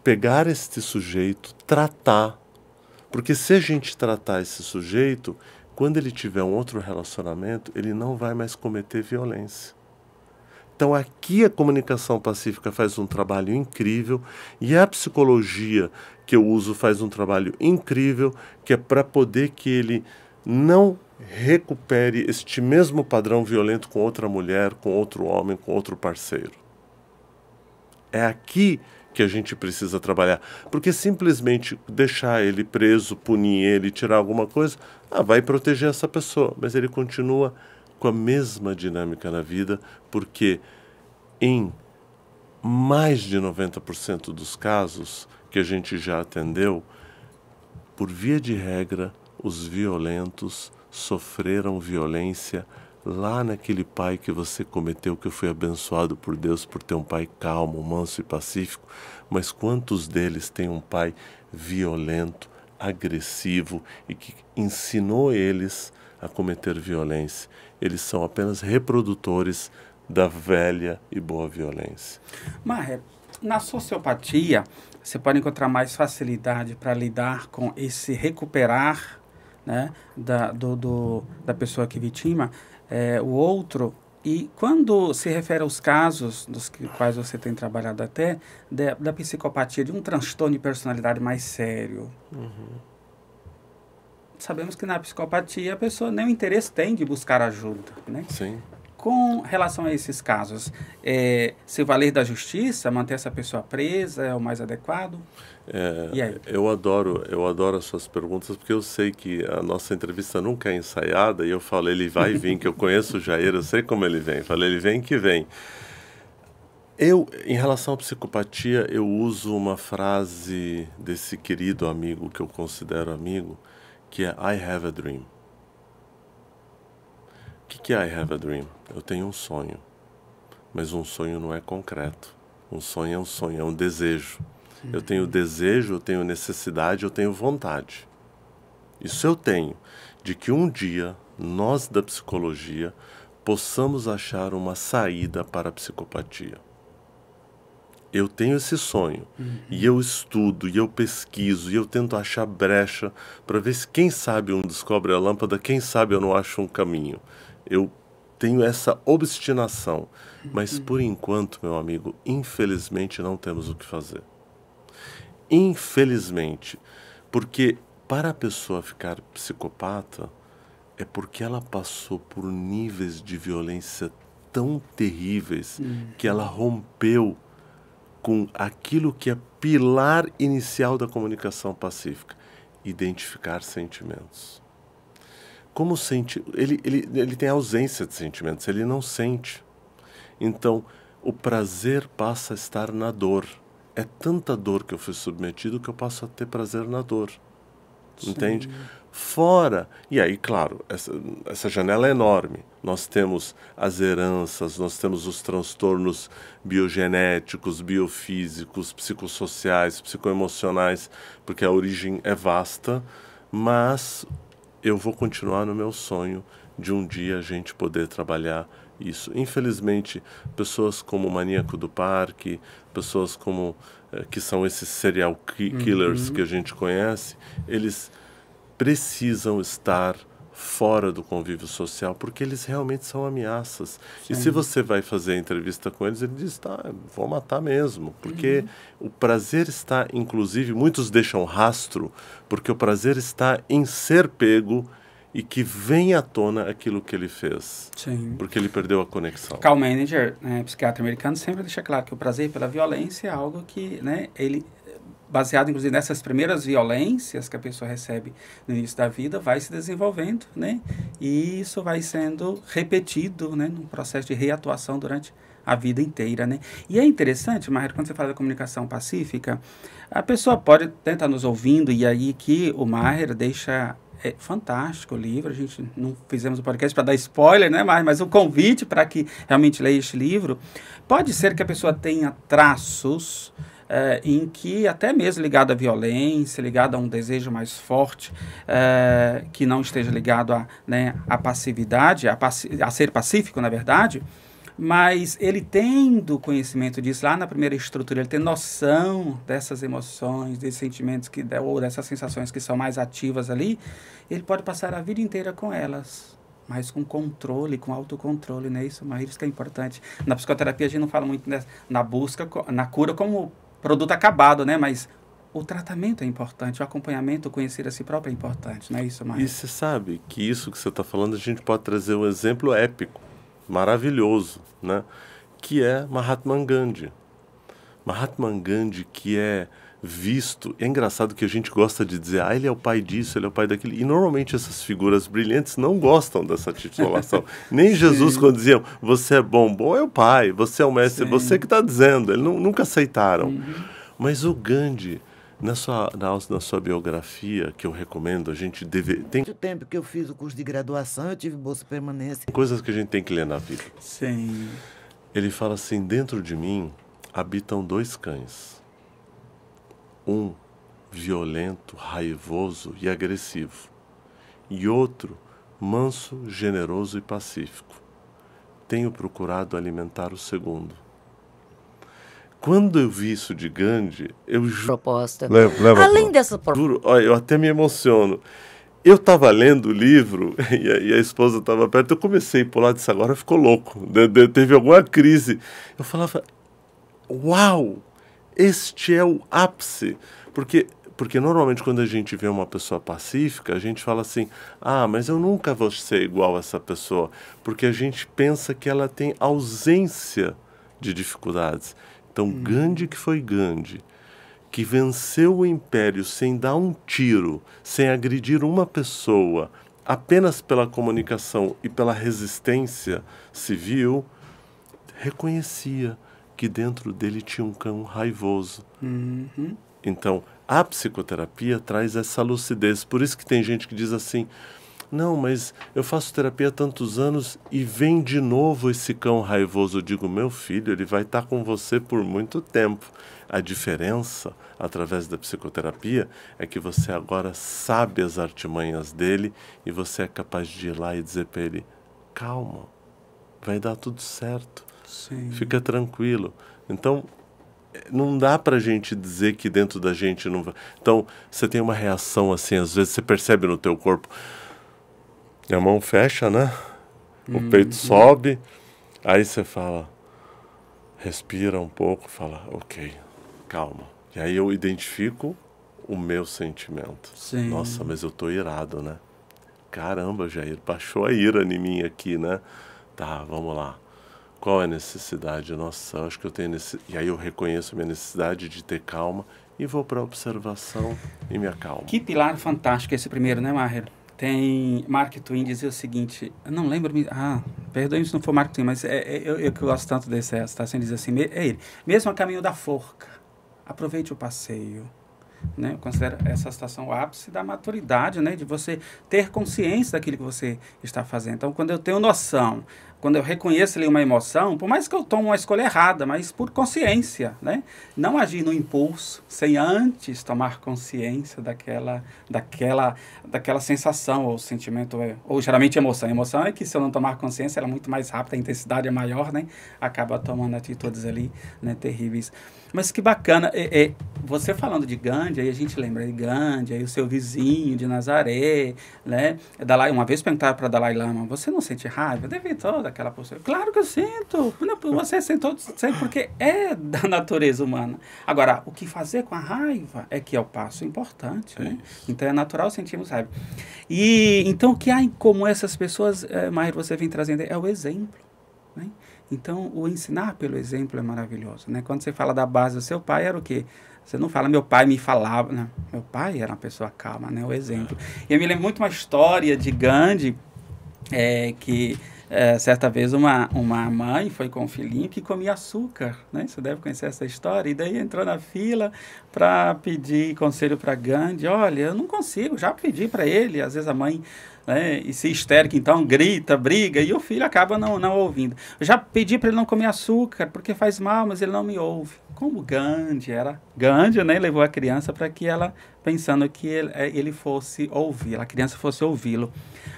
Pegar este sujeito, tratar. Porque se a gente tratar esse sujeito, quando ele tiver um outro relacionamento, ele não vai mais cometer violência. Então aqui a comunicação pacífica faz um trabalho incrível e a psicologia que eu uso faz um trabalho incrível, que é para poder que ele não recupere este mesmo padrão violento com outra mulher, com outro homem, com outro parceiro. É aqui que a gente precisa trabalhar, porque simplesmente deixar ele preso, punir ele, tirar alguma coisa, vai proteger essa pessoa, mas ele continua com a mesma dinâmica na vida, porque em mais de 90% dos casos que a gente já atendeu, por via de regra, os violentos sofreram violência lá naquele pai que você cometeu, que eu fui abençoado por Deus por ter um pai calmo, manso e pacífico, mas quantos deles têm um pai violento, agressivo e que ensinou eles a cometer violência? Eles são apenas reprodutores da velha e boa violência. Maher, na sociopatia, você pode encontrar mais facilidade para lidar com esse recuperar, né, da pessoa que vitima, o outro. E quando se refere aos casos dos quais você tem trabalhado até, da psicopatia, de um transtorno de personalidade mais sério, sabemos que na psicopatia a pessoa nem o interesse tem de buscar ajuda, né? Sim. Com relação a esses casos, se valer da justiça, manter essa pessoa presa é o mais adequado? E aí? Eu adoro as suas perguntas, porque eu sei que a nossa entrevista nunca é ensaiada, e eu falo, ele vai vir, que eu conheço o Jair, eu sei como ele vem. Falei, ele vem que vem. Em relação à psicopatia, eu uso uma frase desse querido amigo, que eu considero amigo, que é I have a dream. O que é I have a dream? Eu tenho um sonho, mas um sonho não é concreto. Um sonho, é um desejo. Eu tenho desejo, eu tenho necessidade, eu tenho vontade. Isso eu tenho, de que um dia nós da psicologia possamos achar uma saída para a psicopatia. Eu tenho esse sonho, e eu estudo, e eu pesquiso, e eu tento achar brecha para ver se, quem sabe, um descobre a lâmpada, quem sabe eu não acho um caminho. Eu tenho essa obstinação, mas por enquanto, meu amigo, infelizmente não temos o que fazer. Infelizmente, porque para a pessoa ficar psicopata é porque ela passou por níveis de violência tão terríveis que ela rompeu com aquilo que é pilar inicial da comunicação pacífica: identificar sentimentos. Como ele tem ausência de sentimentos, ele não sente. Então, o prazer passa a estar na dor. É tanta dor que eu fui submetido que eu passo a ter prazer na dor. Entende? Fora, e aí, claro, essa janela é enorme. Nós temos as heranças, nós temos os transtornos biogenéticos, biofísicos, psicossociais, psicoemocionais, porque a origem é vasta, mas eu vou continuar no meu sonho de um dia a gente poder trabalhar isso. Infelizmente, pessoas como o maníaco do parque, pessoas como que são esses serial killers que a gente conhece, eles precisam estar fora do convívio social, porque eles realmente são ameaças. Sim. E se você vai fazer entrevista com eles, ele diz, tá, vou matar mesmo, porque o prazer está, inclusive, muitos deixam rastro, porque o prazer está em ser pego e que vem à tona aquilo que ele fez. Sim. Porque ele perdeu a conexão. Carl Manager, psiquiatra americano, sempre deixa claro que o prazer pela violência é algo que, ele, baseado inclusive nessas primeiras violências que a pessoa recebe no início da vida, vai se desenvolvendo, e isso vai sendo repetido, num processo de reatuação durante a vida inteira, E é interessante, Maher, quando você fala da comunicação pacífica, a pessoa pode estar nos ouvindo, e aí que o Maher deixa... É fantástico o livro, a gente não fizemos o podcast para dar spoiler, mas o convite para que realmente leia este livro. Pode ser que a pessoa tenha traços em que, até mesmo ligado à violência, ligado a um desejo mais forte, que não esteja ligado à passividade, a ser pacífico, na verdade, mas ele tendo conhecimento disso lá na primeira estrutura, ele tem noção dessas emoções, desses sentimentos ou dessas sensações que são mais ativas ali, ele pode passar a vida inteira com elas, mas com controle, com autocontrole, Isso, mas isso que é importante. Na psicoterapia a gente não fala muito na busca, na cura como produto acabado, mas o tratamento é importante, o acompanhamento, o conhecer a si próprio é importante, Isso, Maher? E você sabe que isso que você está falando, a gente pode trazer um exemplo épico, maravilhoso, que é Mahatma Gandhi. Mahatma Gandhi, que é visto... É engraçado que a gente gosta de dizer, ele é o pai disso, ele é o pai daquilo. E normalmente essas figuras brilhantes não gostam dessa titulação. Nem Jesus, quando diziam, você é bom é o pai, você é o mestre, você que está dizendo. Eles nunca aceitaram. Mas o Gandhi... Na sua biografia, que eu recomendo, a gente tem muito tempo que eu fiz o curso de graduação, eu tive bolsa permanência. Coisas que a gente tem que ler na vida. Sim. Ele fala assim, dentro de mim habitam 2 cães. Um violento, raivoso e agressivo. E outro manso, generoso e pacífico. Tenho procurado alimentar o segundo. Quando eu vi isso de Gandhi, eu juro... Proposta. Além dessa proposta... Olha, eu até me emociono. Eu estava lendo o livro e a esposa estava perto, eu comecei a pular disso, agora ficou louco. Teve alguma crise. Eu falava, uau, este é o ápice. Porque normalmente quando a gente vê uma pessoa pacífica, a gente fala assim, mas eu nunca vou ser igual a essa pessoa. Porque a gente pensa que ela tem ausência de dificuldades. Então, Gandhi, que foi Gandhi, que venceu o império sem dar um tiro, sem agredir uma pessoa, apenas pela comunicação e pela resistência civil, reconhecia que dentro dele tinha um cão raivoso. Então, A psicoterapia traz essa lucidez. Por isso que tem gente que diz assim, não, mas eu faço terapia há tantos anos e vem de novo esse cão raivoso. Eu digo, meu filho, ele vai estar com você por muito tempo. A diferença, através da psicoterapia, é que você agora sabe as artimanhas dele e você é capaz de ir lá e dizer para ele, calma, vai dar tudo certo, Sim. fica tranquilo. Então, não dá pra gente dizer que dentro da gente não vai... Então, você tem uma reação assim, às vezes você percebe no teu corpo, a mão fecha, né? O peito sobe, aí você fala, respira um pouco, fala, ok, calma. E aí eu identifico o meu sentimento. Sim. Nossa, mas eu tô irado, né? Caramba, Jair, baixou a ira em mim aqui, né? Tá, vamos lá. Qual é a necessidade? Nossa, eu acho que eu tenho necessidade. E aí eu reconheço a minha necessidade de ter calma e vou para a observação e me acalmo. Que pilar fantástico esse primeiro, né, Maher? Tem Mark Twain dizia o seguinte, eu não lembro, perdoe-me se não for Mark Twain, mas eu que gosto tanto dessa citação, diz assim, é ele, mesmo a caminho da forca, aproveite o passeio. Né? Eu considero essa situação o ápice da maturidade, né? De você ter consciência daquilo que você está fazendo. Então, quando eu tenho noção, quando eu reconheço ali uma emoção, por mais que eu tome uma escolha errada, mas por consciência, né? Não agir no impulso, sem antes tomar consciência daquela sensação ou sentimento, ou geralmente emoção. A emoção é que se eu não tomar consciência, ela é muito mais rápida, a intensidade é maior, né? Acaba tomando atitudes ali, né, terríveis. Mas que bacana, você falando de Gandhi, aí a gente lembra de Gandhi, aí o seu vizinho de Nazaré, né? Uma vez perguntaram para Dalai Lama, você não sente raiva? Deve toda aquela postura. Claro que eu sinto, você sente porque é da natureza humana. Agora, o que fazer com a raiva é que é o passo importante, né? Então é natural sentirmos raiva. E então o que há em comum essas pessoas, Maher, você vem trazendo, é o exemplo, né? Então, o ensinar pelo exemplo é maravilhoso, né? Quando você fala da base do seu pai, era o quê? Você não fala, meu pai me falava, né? Meu pai era uma pessoa calma, né? O exemplo. E eu me lembro muito uma história de Gandhi, que certa vez uma mãe foi com um filhinho que comia açúcar, né? Você deve conhecer essa história. E daí entrou na fila para pedir conselho para Gandhi. Olha, eu não consigo, já pedi para ele. Às vezes a mãe... né, e se histérica, então grita, briga, e o filho acaba não ouvindo. Eu já pedi para ele não comer açúcar, porque faz mal, mas ele não me ouve. Como Gandhi era... Gandhi, né, levou a criança para que ela, pensando que ele fosse ouvir, a criança fosse ouvi-lo.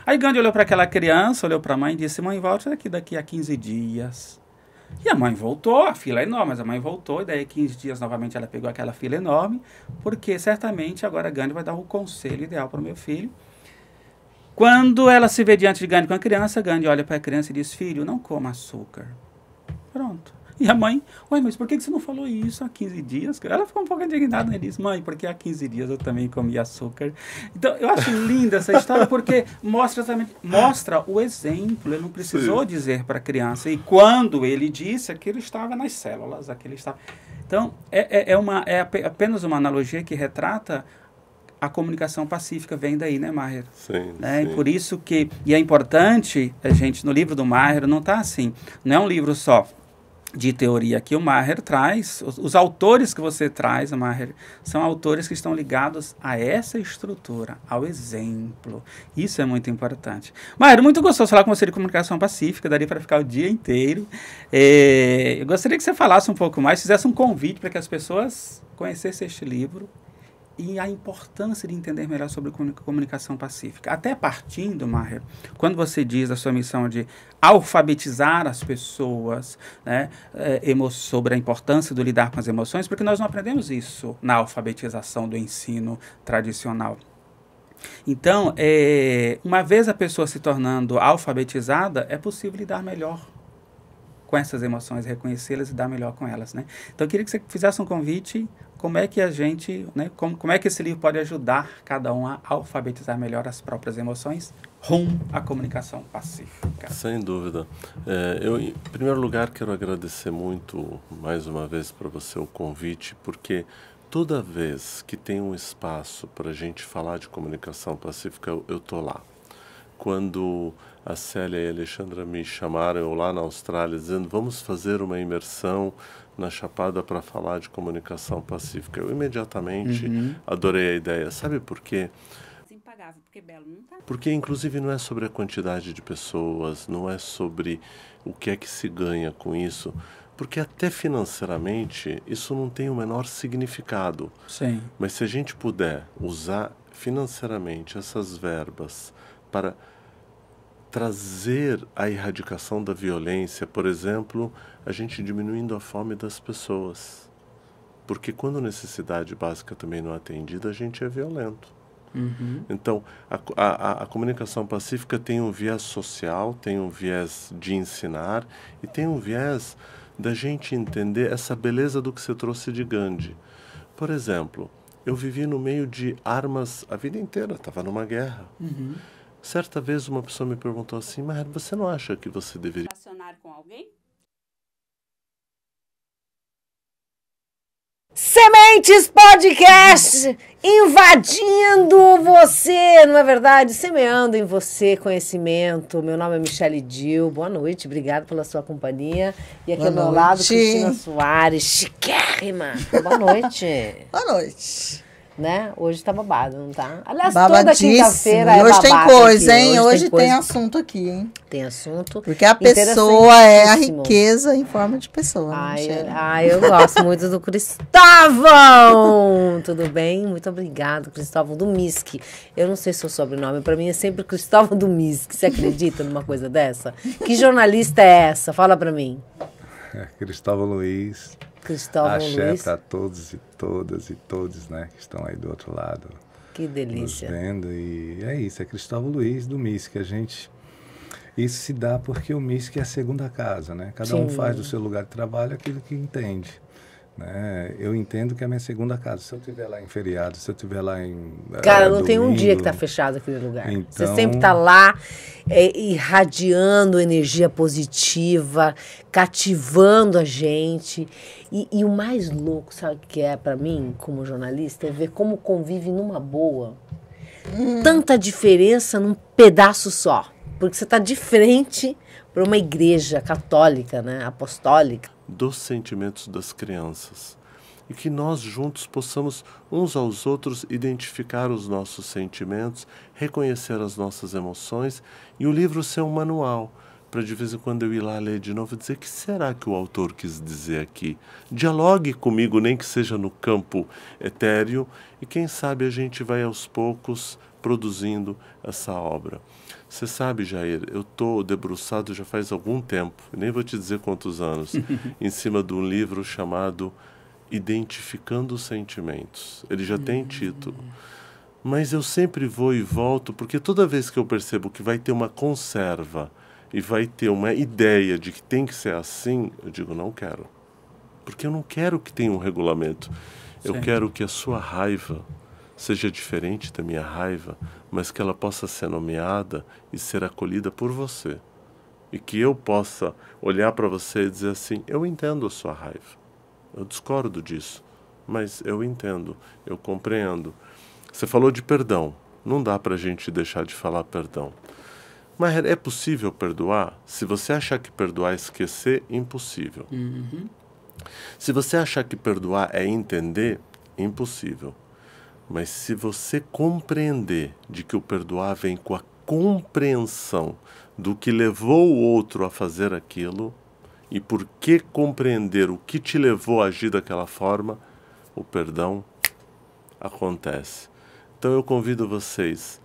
Aí Gandhi olhou para aquela criança, olhou para a mãe e disse, mãe, volte daqui a 15 dias. E a mãe voltou, a fila é enorme, mas a mãe voltou, e daí 15 dias novamente ela pegou aquela fila enorme, porque certamente agora Gandhi vai dar o conselho ideal para o meu filho. Quando ela se vê diante de Gandhi com a criança, Gandhi olha para a criança e diz, filho, não coma açúcar. Pronto. E a mãe, ué, mas por que você não falou isso há 15 dias? Ela ficou um pouco indignada, né? Diz, mãe, porque há 15 dias eu também comi açúcar. Então, eu acho linda essa história, porque mostra o exemplo. Ele não precisou dizer para a criança. E quando ele disse, aquilo estava nas células, aquilo estava... Então, é apenas uma analogia que retrata a comunicação pacífica, vem daí, né, Maher? Sim, né? sim. E por isso que... E é importante, gente, no livro do Maher não está assim. Não é um livro só de teoria que o Maher traz. Os autores que você traz, Maher, são autores que estão ligados a essa estrutura, ao exemplo. Isso é muito importante. Maher, muito gostoso falar com você de comunicação pacífica, daria para ficar o dia inteiro. Eu gostaria que você falasse um pouco mais, fizesse um convite para que as pessoas conhecessem este livro, e a importância de entender melhor sobre comunicação pacífica. Até partindo, Maher, quando você diz a sua missão de alfabetizar as pessoas, né, sobre a importância do lidar com as emoções, porque nós não aprendemos isso na alfabetização do ensino tradicional. Então, uma vez a pessoa se tornando alfabetizada, é possível lidar melhor com essas emoções, reconhecê-las e dar melhor com elas, né? Então, eu queria que você fizesse um convite, como é que a gente, né, como é que esse livro pode ajudar cada um a alfabetizar melhor as próprias emoções rumo à comunicação pacífica. Sem dúvida. Eu, em primeiro lugar, quero agradecer muito, mais uma vez, para você o convite, porque toda vez que tem um espaço para a gente falar de comunicação pacífica, eu estou lá. Quando a Célia e a Alexandra me chamaram eu lá na Austrália, dizendo, vamos fazer uma imersão na Chapada para falar de comunicação pacífica. Eu imediatamente adorei a ideia. Sabe por quê? Impagável, porque Belo não tá. Porque, inclusive, não é sobre a quantidade de pessoas, não é sobre o que é que se ganha com isso, porque até financeiramente isso não tem o menor significado. Sim. Mas se a gente puder usar financeiramente essas verbas para trazer a erradicação da violência, por exemplo, a gente diminuindo a fome das pessoas. Porque quando a necessidade básica também não é atendida, a gente é violento. Então, a comunicação pacífica tem um viés social, tem um viés de ensinar e tem um viés da gente entender essa beleza do que você trouxe de Gandhi. Por exemplo, eu vivi no meio de armas a vida inteira, estava numa guerra. Certa vez uma pessoa me perguntou assim, mas você não acha que você deveria... Relacionar com alguém? Sementes Podcast invadindo você, não é verdade? Semeando em você conhecimento. Meu nome é Michele Dil. Boa noite, obrigado pela sua companhia. E aqui ao meu lado, Cristina Soares, chiquérrima. Boa noite. Boa noite. Né? Hoje tá babado, não tá? Aliás, Babadíssimo. toda quinta-feira é hoje babado tem coisa, aqui. hein? Hoje coisa. tem assunto aqui, hein? Tem assunto. Porque a pessoa é a riqueza em forma de pessoa. Eu gosto muito do Cristóvão! Tudo bem? Muito obrigado, Cristóvão do Misk. Eu não sei seu sobrenome, pra mim é sempre Cristóvão do Misk. Você acredita numa coisa dessa? Que jornalista é essa? Fala pra mim. Cristóvão Luiz. Cristóvão Axé Luiz. para todos e todas e todos, né, que estão aí do outro lado. Que delícia. Nos vendo. E é isso, é Cristóvão Luiz do MISC. Isso se dá porque o MISC é a segunda casa, né? Cada um faz do seu lugar de trabalho aquilo que entende. Né? Eu entendo que é a minha segunda casa. Se eu estiver lá em feriado, se eu estiver lá em... Cara, não tem um dia que tá fechado aquele lugar. Então... Você sempre tá lá irradiando energia positiva, cativando a gente. E o mais louco, sabe o que é pra mim, como jornalista, é ver como convive numa boa. Tanta diferença num pedaço só. Porque você tá de frente para uma igreja católica, né, apostólica. Dos sentimentos das crianças. E que nós juntos possamos, uns aos outros, identificar os nossos sentimentos, reconhecer as nossas emoções e o livro ser um manual, para de vez em quando eu ir lá ler de novo e dizer o que será que o autor quis dizer aqui. Dialogue comigo, nem que seja no campo etéreo, e quem sabe a gente vai aos poucos produzindo essa obra. Você sabe, Jair, eu estou debruçado já faz algum tempo, nem vou te dizer quantos anos, em cima de um livro chamado Identificando os Sentimentos. Ele já tem título. Mas eu sempre vou e volto, porque toda vez que eu percebo que vai ter uma conserva e vai ter uma ideia de que tem que ser assim, eu digo, não quero. Porque eu não quero que tenha um regulamento. Eu quero que a sua raiva seja diferente da minha raiva, mas que ela possa ser nomeada e ser acolhida por você. E que eu possa olhar para você e dizer assim, eu entendo a sua raiva. Eu discordo disso, mas eu entendo, eu compreendo. Você falou de perdão. Não dá para a gente deixar de falar perdão. Mas é possível perdoar? Se você achar que perdoar é esquecer, impossível. Se você achar que perdoar é entender, impossível. Mas se você compreender de que o perdoar vem com a compreensão do que levou o outro a fazer aquilo e por que compreender o que te levou a agir daquela forma, o perdão acontece. Então eu convido vocês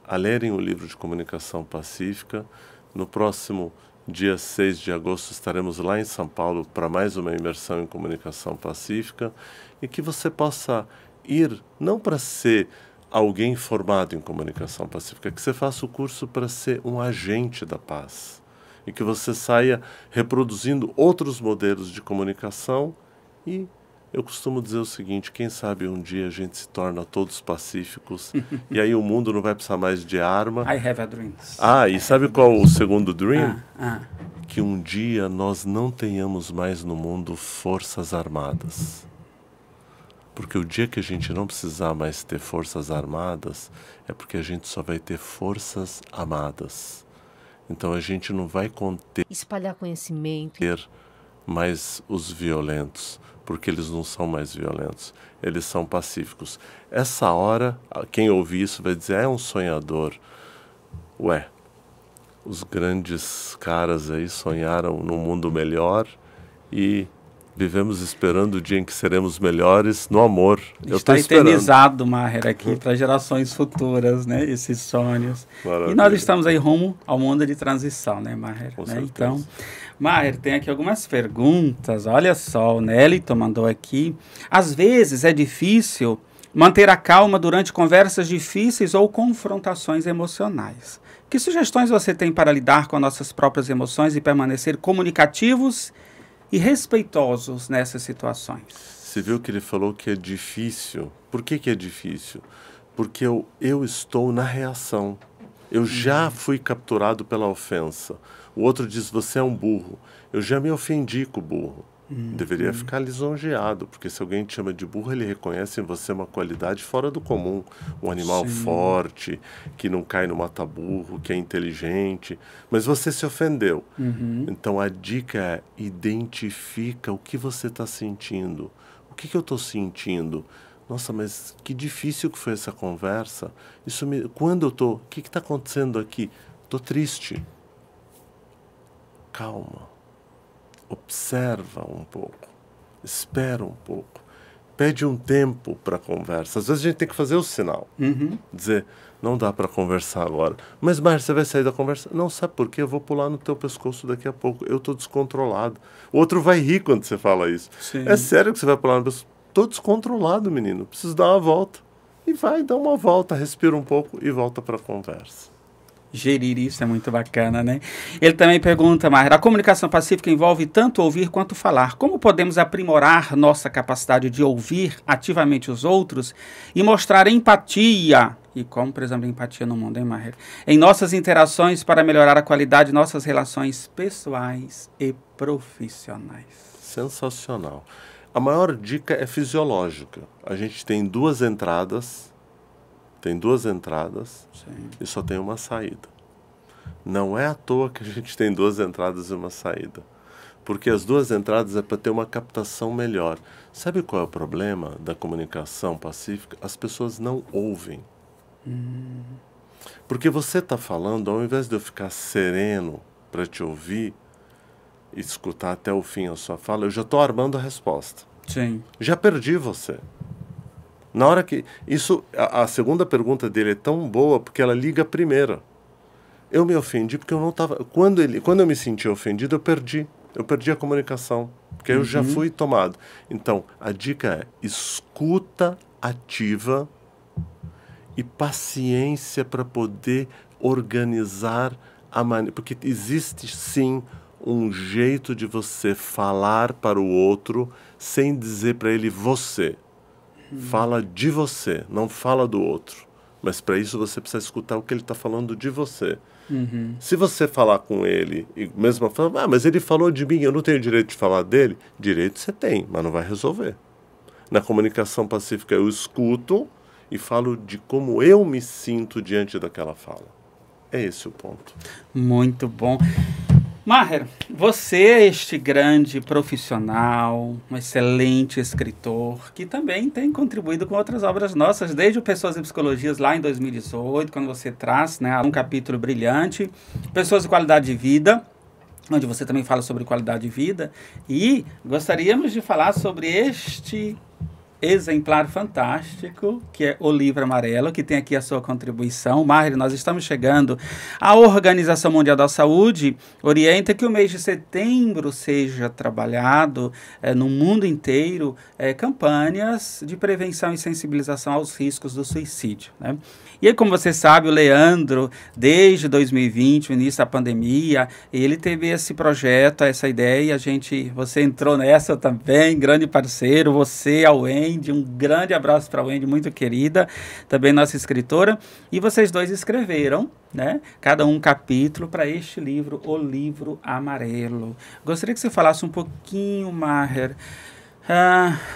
a lerem o livro de Comunicação Pacífica. No próximo dia 6 de agosto estaremos lá em São Paulo para mais uma imersão em Comunicação Pacífica e que você possa ir não para ser alguém formado em comunicação pacífica, que você faça o curso para ser um agente da paz e que você saia reproduzindo outros modelos de comunicação. E eu costumo dizer o seguinte, quem sabe um dia a gente se torna todos pacíficos e aí o mundo não vai precisar mais de arma. I have a dream. E sabe qual o segundo dream? Que um dia nós não tenhamos mais no mundo forças armadas. Porque o dia que a gente não precisar mais ter forças armadas é porque a gente só vai ter forças amadas. Então a gente não vai conter Espalhar conhecimento. mais os violentos, porque eles não são mais violentos, eles são pacíficos. Essa hora, quem ouvir isso vai dizer, é um sonhador. Ué, os grandes caras aí sonharam num mundo melhor e vivemos esperando o dia em que seremos melhores no amor. Está eternizado, Maher, aqui para gerações futuras, né? Esses sonhos. Maravilha. E nós estamos aí rumo ao mundo de transição, né, Maher? Com Né? certeza. Então, Maher, tem aqui algumas perguntas. Olha só, o Nélito mandou aqui. Às vezes é difícil manter a calma durante conversas difíceis ou confrontações emocionais. Que sugestões você tem para lidar com nossas próprias emoções e permanecer comunicativos e respeitosos nessas situações? Você viu que ele falou que é difícil. Por que é difícil? Porque eu estou na reação. Eu já fui capturado pela ofensa. O outro diz, você é um burro. Eu já me ofendi com o burro. Deveria ficar lisonjeado, porque se alguém te chama de burro, ele reconhece em você uma qualidade fora do comum. Um animal forte, que não cai no mata-burro, que é inteligente. Mas você se ofendeu. Então a dica é, identifica o que você está sentindo. O que eu estou sentindo? Nossa, mas que difícil que foi essa conversa. Quando eu estou... O que está acontecendo aqui? Estou triste. Calma. Observa um pouco, espera um pouco, pede um tempo para a conversa. Às vezes a gente tem que fazer o sinal, dizer, não dá para conversar agora. Mas, Márcio, você vai sair da conversa? Não, sabe por quê? Eu vou pular no teu pescoço daqui a pouco, eu estou descontrolado. O outro vai rir quando você fala isso. Sim. É sério que você vai pular no pescoço? Estou descontrolado, menino, preciso dar uma volta. E vai, dá uma volta, respira um pouco e volta para a conversa. Gerir isso é muito bacana, né? Ele também pergunta, Maher, a comunicação pacífica envolve tanto ouvir quanto falar. Como podemos aprimorar nossa capacidade de ouvir ativamente os outros e mostrar empatia? E como, por exemplo, empatia no mundo, hein, Maher? Em nossas interações para melhorar a qualidade de nossas relações pessoais e profissionais. Sensacional. A maior dica é fisiológica. A gente tem duas entradas... Sim. E só tem uma saída. Não é à toa que a gente tem duas entradas e uma saída. Porque as duas entradas é para ter uma captação melhor. Sabe qual é o problema da comunicação pacífica? As pessoas não ouvem. Porque você está falando, ao invés de eu ficar sereno para te ouvir, escutar até o fim a sua fala, eu já estou armando a resposta. Sim. Já perdi você. Na hora que... a segunda pergunta dele é tão boa porque ela liga a primeira. Eu me ofendi porque eu não estava... Quando eu me senti ofendido, eu perdi. Eu perdi a comunicação. Porque eu já fui tomado. Então, a dica é escuta ativa e paciência para poder organizar a maneira... Porque existe, sim, um jeito de você falar para o outro sem dizer para ele você. Fala de você, não fala do outro. Mas para isso você precisa escutar o que ele está falando de você. Se você falar com ele e mesmo falar, mas ele falou de mim, eu não tenho direito de falar dele. Direito você tem, mas não vai resolver. Na comunicação pacífica eu escuto e falo de como eu me sinto diante daquela fala. É esse o ponto. Muito bom. Maher, você é este grande profissional, um excelente escritor, que também tem contribuído com outras obras nossas, desde o Pessoas e Psicologias, lá em 2018, quando você traz, né, um capítulo brilhante, Pessoas e Qualidade de Vida, onde você também fala sobre qualidade de vida, e gostaríamos de falar sobre este exemplar fantástico, que é o Livro Amarelo, que tem aqui a sua contribuição. Maher, nós estamos chegando. A Organização Mundial da Saúde orienta que o mês de setembro seja trabalhado no mundo inteiro campanhas de prevenção e sensibilização aos riscos do suicídio, né? E aí, como você sabe, o Leandro, desde 2020, o início da pandemia, ele teve esse projeto, essa ideia, você entrou nessa também, grande parceiro, você, a Wendy, um grande abraço para a Wendy, muito querida, também nossa escritora, e vocês dois escreveram, né, cada um capítulo para este livro, O Livro Amarelo. Gostaria que você falasse um pouquinho, Maher,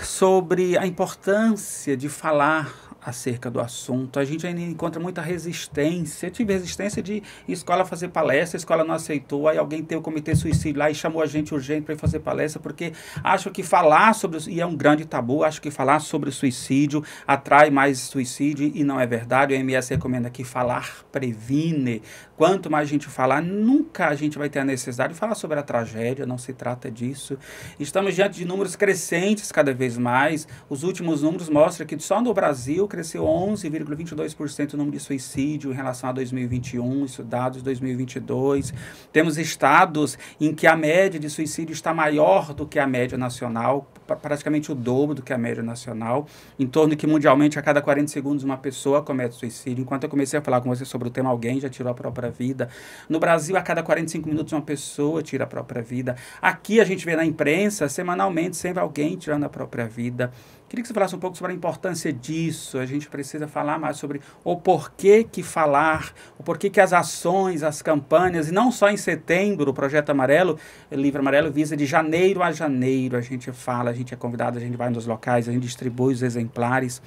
sobre a importância de falar acerca do assunto. A gente ainda encontra muita resistência. Eu tive resistência de escola fazer palestra, a escola não aceitou, aí alguém tem o comitê suicídio lá e chamou a gente urgente para ir fazer palestra, porque acho que falar sobre, e é um grande tabu, acho que falar sobre o suicídio atrai mais suicídio, e não é verdade. O OMS recomenda que falar previne. Quanto mais a gente falar, nunca a gente vai ter a necessidade de falar sobre a tragédia, não se trata disso. Estamos diante de números crescentes cada vez mais. Os últimos números mostram que só no Brasil cresceu 11,22% o número de suicídio em relação a 2021, isso dados de 2022. Temos estados em que a média de suicídio está maior do que a média nacional, praticamente o dobro do que a média nacional, em torno de que mundialmente a cada 40 segundos uma pessoa comete suicídio. Enquanto eu comecei a falar com você sobre o tema, alguém já tirou a própria vida. No Brasil, a cada 45 minutos uma pessoa tira a própria vida. Aqui a gente vê na imprensa, semanalmente, sempre alguém tirando a própria vida. Queria que você falasse um pouco sobre a importância disso. A gente precisa falar mais sobre o porquê que falar, o porquê que as ações, as campanhas, e não só em setembro, o Projeto Amarelo, o Livro Amarelo visa de janeiro a janeiro. A gente fala, a gente é convidado, a gente vai nos locais, a gente distribui os exemplares.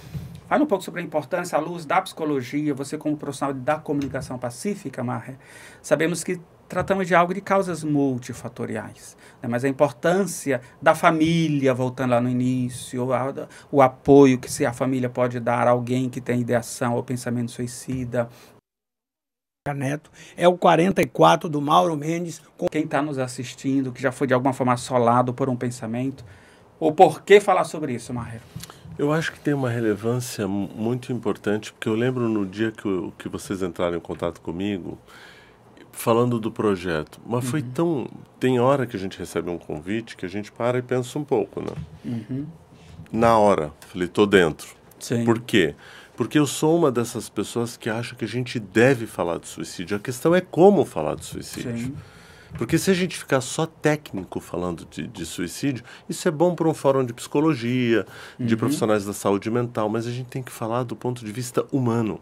Fala um pouco sobre a importância à luz da psicologia, você como profissional da comunicação pacífica, Marra. Sabemos que tratamos de algo de causas multifatoriais, né? Mas a importância da família, voltando lá no início, o apoio que a família pode dar a alguém que tem ideação ou pensamento suicida. Neto, é o 44 do Mauro Mendes. Quem está nos assistindo, que já foi de alguma forma assolado por um pensamento, ou por que falar sobre isso, Marra? Eu acho que tem uma relevância muito importante, porque eu lembro no dia que vocês entraram em contato comigo, falando do projeto, mas foi tão... Tem hora que a gente recebe um convite que a gente para e pensa um pouco, né? Na hora, falei, tô dentro. Sim. Por quê? Porque eu sou uma dessas pessoas que acha que a gente deve falar de suicídio. A questão é como falar de suicídio. Sim. Porque se a gente ficar só técnico falando de suicídio, isso é bom para um fórum de psicologia, de profissionais da saúde mental, mas a gente tem que falar do ponto de vista humano.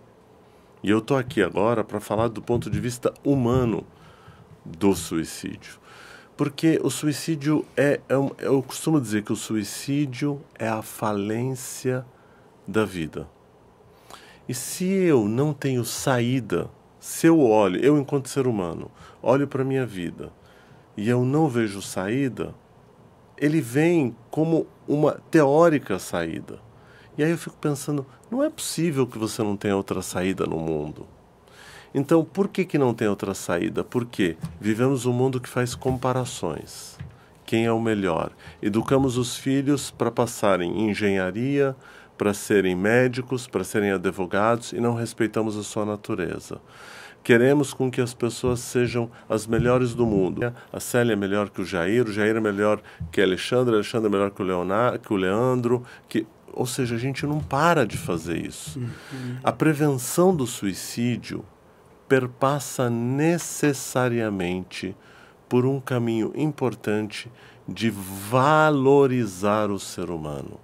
E eu estou aqui agora para falar do ponto de vista humano do suicídio. Porque o suicídio eu costumo dizer que o suicídio é a falência da vida. E se eu não tenho saída, se eu olho, eu enquanto ser humano, olho para a minha vida e eu não vejo saída, ele vem como uma teórica saída. E aí eu fico pensando, não é possível que você não tenha outra saída no mundo. Então, por que não tem outra saída? Porque vivemos um mundo que faz comparações. Quem é o melhor? Educamos os filhos para passarem em engenharia, para serem médicos, para serem advogados, e não respeitamos a sua natureza. Queremos com que as pessoas sejam as melhores do mundo. A Célia é melhor que o Jair é melhor que a Alexandra é melhor que o Leandro, ou seja, a gente não para de fazer isso. A prevenção do suicídio perpassa necessariamente por um caminho importante de valorizar o ser humano.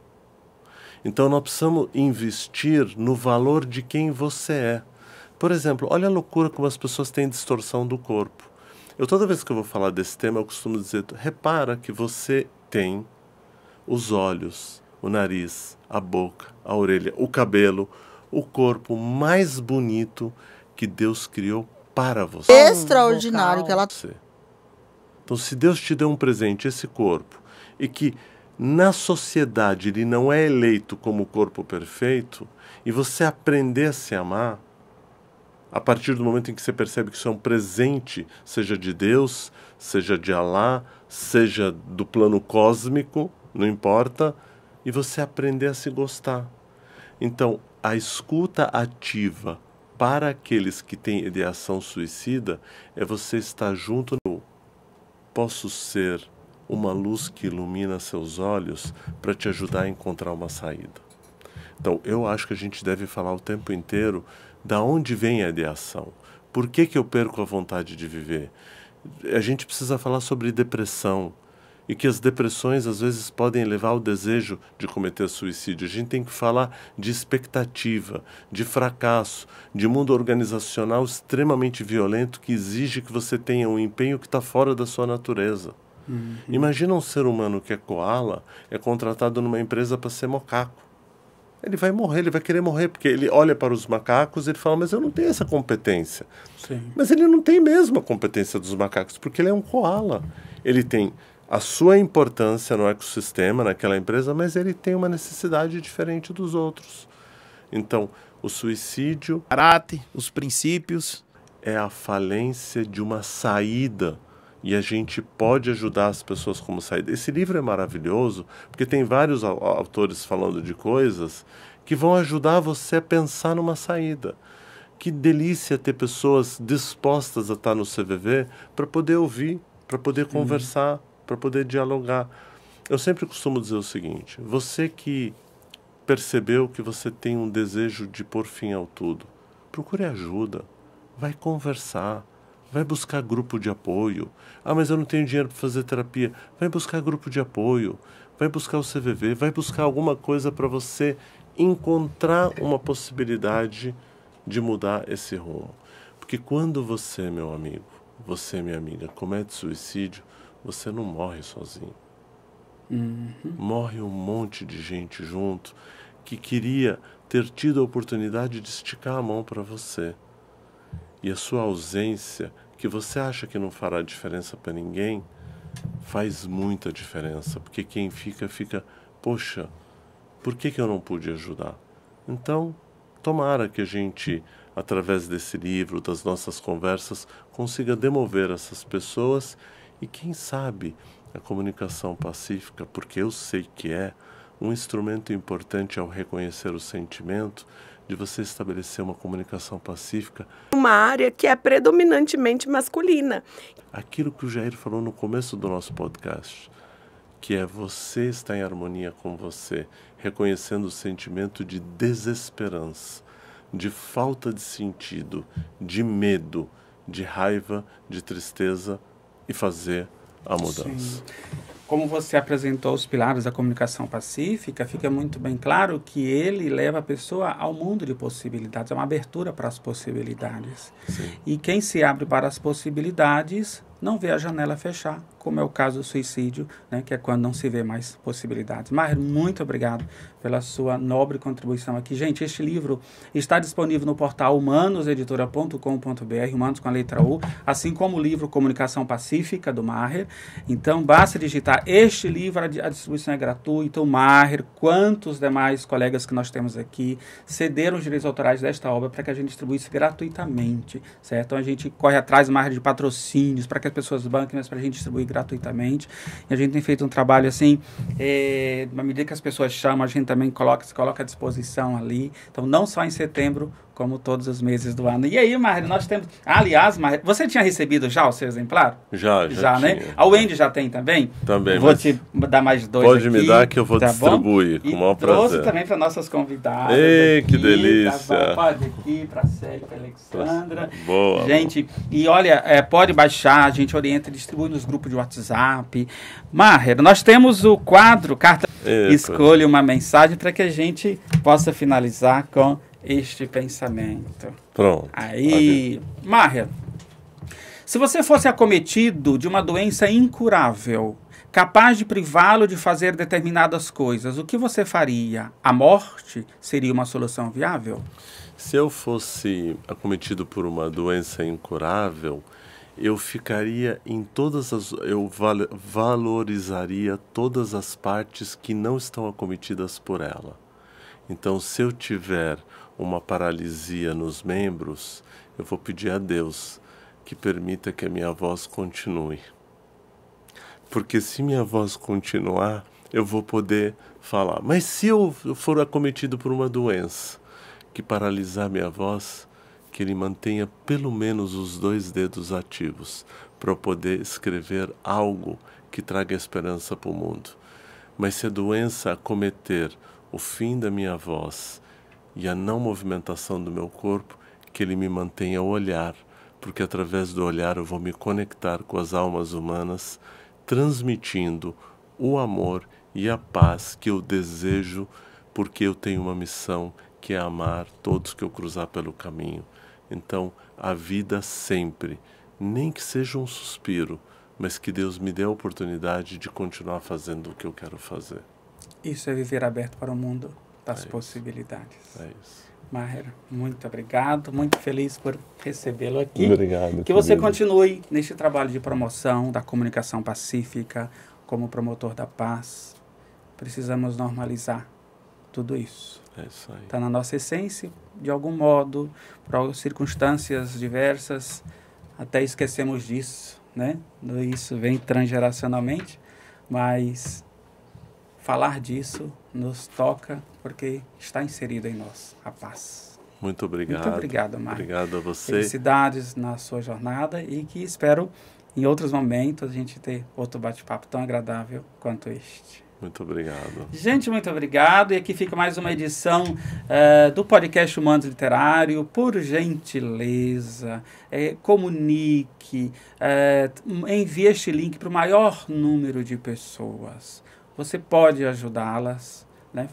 Então nós precisamos investir no valor de quem você é. Por exemplo, olha a loucura como as pessoas têm distorção do corpo. Toda vez que eu vou falar desse tema, eu costumo dizer, repara que você tem os olhos, o nariz, a boca, a orelha, o cabelo, o corpo mais bonito que Deus criou para você. Extraordinário que ela... Então, se Deus te deu um presente, esse corpo, e que na sociedade ele não é eleito como o corpo perfeito, e você aprender a se amar, a partir do momento em que você percebe que isso é um presente, seja de Deus, seja de Alá, seja do plano cósmico, não importa, e você aprender a se gostar. Então, a escuta ativa para aqueles que têm ideação suicida é você estar junto no... Posso ser uma luz que ilumina seus olhos para te ajudar a encontrar uma saída. Então, eu acho que a gente deve falar o tempo inteiro da onde vem a ideação. Por que eu perco a vontade de viver? A gente precisa falar sobre depressão e que as depressões às vezes podem levar ao desejo de cometer suicídio. A gente tem que falar de expectativa, de fracasso, de mundo organizacional extremamente violento que exige que você tenha um empenho que está fora da sua natureza. Imagina um ser humano que é koala, é contratado numa empresa para ser macaco. ele vai morrer, ele vai querer morrer, porque ele olha para os macacos e ele fala, mas eu não tenho essa competência. Sim. Mas ele não tem mesmo a competência dos macacos, porque ele é um koala. Ele tem a sua importância no ecossistema, naquela empresa, mas ele tem uma necessidade diferente dos outros. Então, o suicídio... Caráter, os princípios... é a falência de uma saída, e a gente pode ajudar as pessoas como saída. Esse livro é maravilhoso, porque tem vários autores falando de coisas que vão ajudar você a pensar numa saída. Que delícia ter pessoas dispostas a estar no CVV para poder ouvir, para poder conversar, para poder dialogar. Eu sempre costumo dizer o seguinte, você que percebeu que você tem um desejo de pôr fim ao tudo, procure ajuda. Vai conversar, vai buscar grupo de apoio. Ah, mas eu não tenho dinheiro para fazer terapia. Vai buscar grupo de apoio, vai buscar o CVV, vai buscar alguma coisa para você encontrar uma possibilidade de mudar esse rumo. Porque quando você, meu amigo, você, minha amiga, comete suicídio, você não morre sozinho. Morre um monte de gente junto que queria ter tido a oportunidade de esticar a mão para você. E a sua ausência, que você acha que não fará diferença para ninguém, faz muita diferença. Porque quem fica, poxa, por que eu não pude ajudar? Então, tomara que a gente, através desse livro, das nossas conversas, consiga demover essas pessoas e, quem sabe, a comunicação pacífica, porque eu sei que é um instrumento importante ao reconhecer o sentimento, de você estabelecer uma comunicação pacífica. Uma área que é predominantemente masculina. Aquilo que o Jair falou no começo do nosso podcast, que é você estar em harmonia com você, reconhecendo o sentimento de desesperança, de falta de sentido, de medo, de raiva, de tristeza e fazer a mudança. Sim. Como você apresentou os pilares da comunicação pacífica, fica muito bem claro que ele leva a pessoa ao mundo de possibilidades, é uma abertura para as possibilidades. Sim. E quem se abre para as possibilidades não vê a janela fechar, como é o caso do suicídio, né, que é quando não se vê mais possibilidades. Maher, muito obrigado pela sua nobre contribuição aqui. Gente, este livro está disponível no portal humanoseditora.com.br, Humanos com a letra U, assim como o livro Comunicação Pacífica, do Maher. Então, basta digitar este livro, a distribuição é gratuita. O Maher, quantos demais colegas que nós temos aqui, cederam os direitos autorais desta obra para que a gente distribuísse gratuitamente, certo? Então, a gente corre atrás, Maher, de patrocínios, para que as pessoas banquem, mas para a gente distribuir gratuitamente. E a gente tem feito um trabalho assim, na medida que as pessoas chamam, a gente também se coloca à disposição ali. Então, não só em setembro, como todos os meses do ano. E aí, Maher, nós temos... Aliás, Maher, você tinha recebido já o seu exemplar? Já tinha. Né? A Wendy já tem também? Também. Vou te dar mais 2 pode aqui. Me dar que eu vou distribuir, bom? Com o maior prazer. Trouxe também para nossas convidadas. Ei, aqui, que delícia. Tá, pode aqui, para a Célia, para a Alexandra. Boa. Gente, e olha, pode baixar, a gente orienta, distribui nos grupos de WhatsApp. Maher, nós temos o quadro Carta Escolha uma Mensagem para que a gente possa finalizar com este pensamento. Pronto. Aí, Maher, se você fosse acometido de uma doença incurável, capaz de privá-lo de fazer determinadas coisas, o que você faria? A morte seria uma solução viável? Se eu fosse acometido por uma doença incurável, eu ficaria em eu valorizaria todas as partes que não estão acometidas por ela. Então, se eu tiver uma paralisia nos membros, eu vou pedir a Deus que permita que a minha voz continue. Porque se minha voz continuar, eu vou poder falar. Mas se eu for acometido por uma doença que paralisar minha voz, que Ele mantenha pelo menos os 2 dedos ativos para eu poder escrever algo que traga esperança para o mundo. Mas se a doença acometer o fim da minha voz e a não movimentação do meu corpo, que Ele me mantenha a olhar, porque através do olhar eu vou me conectar com as almas humanas, transmitindo o amor e a paz que eu desejo, porque eu tenho uma missão que é amar todos que eu cruzar pelo caminho. Então, a vida sempre, nem que seja um suspiro, mas que Deus me dê a oportunidade de continuar fazendo o que eu quero fazer. Isso é viver aberto para o mundo. das possibilidades. É isso. Maher, muito obrigado, muito feliz por recebê-lo aqui. Obrigado. Que você continue neste trabalho de promoção da comunicação pacífica como promotor da paz. Precisamos normalizar tudo isso. É isso aí. Está na nossa essência, de algum modo, por circunstâncias diversas, até esquecemos disso, né? Isso vem transgeracionalmente, mas falar disso nos toca porque está inserido em nós a paz. Muito obrigado. Muito obrigado, Maher. Obrigado a você. Felicidades na sua jornada e que espero em outros momentos a gente ter outro bate-papo tão agradável quanto este. Muito obrigado. Gente, muito obrigado. E aqui fica mais uma edição do podcast Humanos Literário. Por gentileza, comunique, envie este link para o maior número de pessoas. Você pode ajudá-las, né,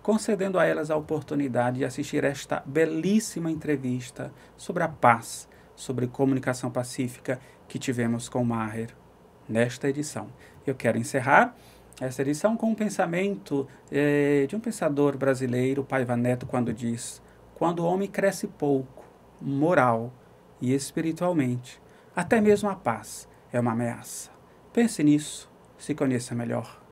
concedendo a elas a oportunidade de assistir esta belíssima entrevista sobre a paz, sobre comunicação pacífica que tivemos com Maher nesta edição. Eu quero encerrar essa edição com um pensamento de um pensador brasileiro, Paiva Neto, quando diz: quando o homem cresce pouco, moral e espiritualmente, até mesmo a paz é uma ameaça. Pense nisso, se conheça melhor.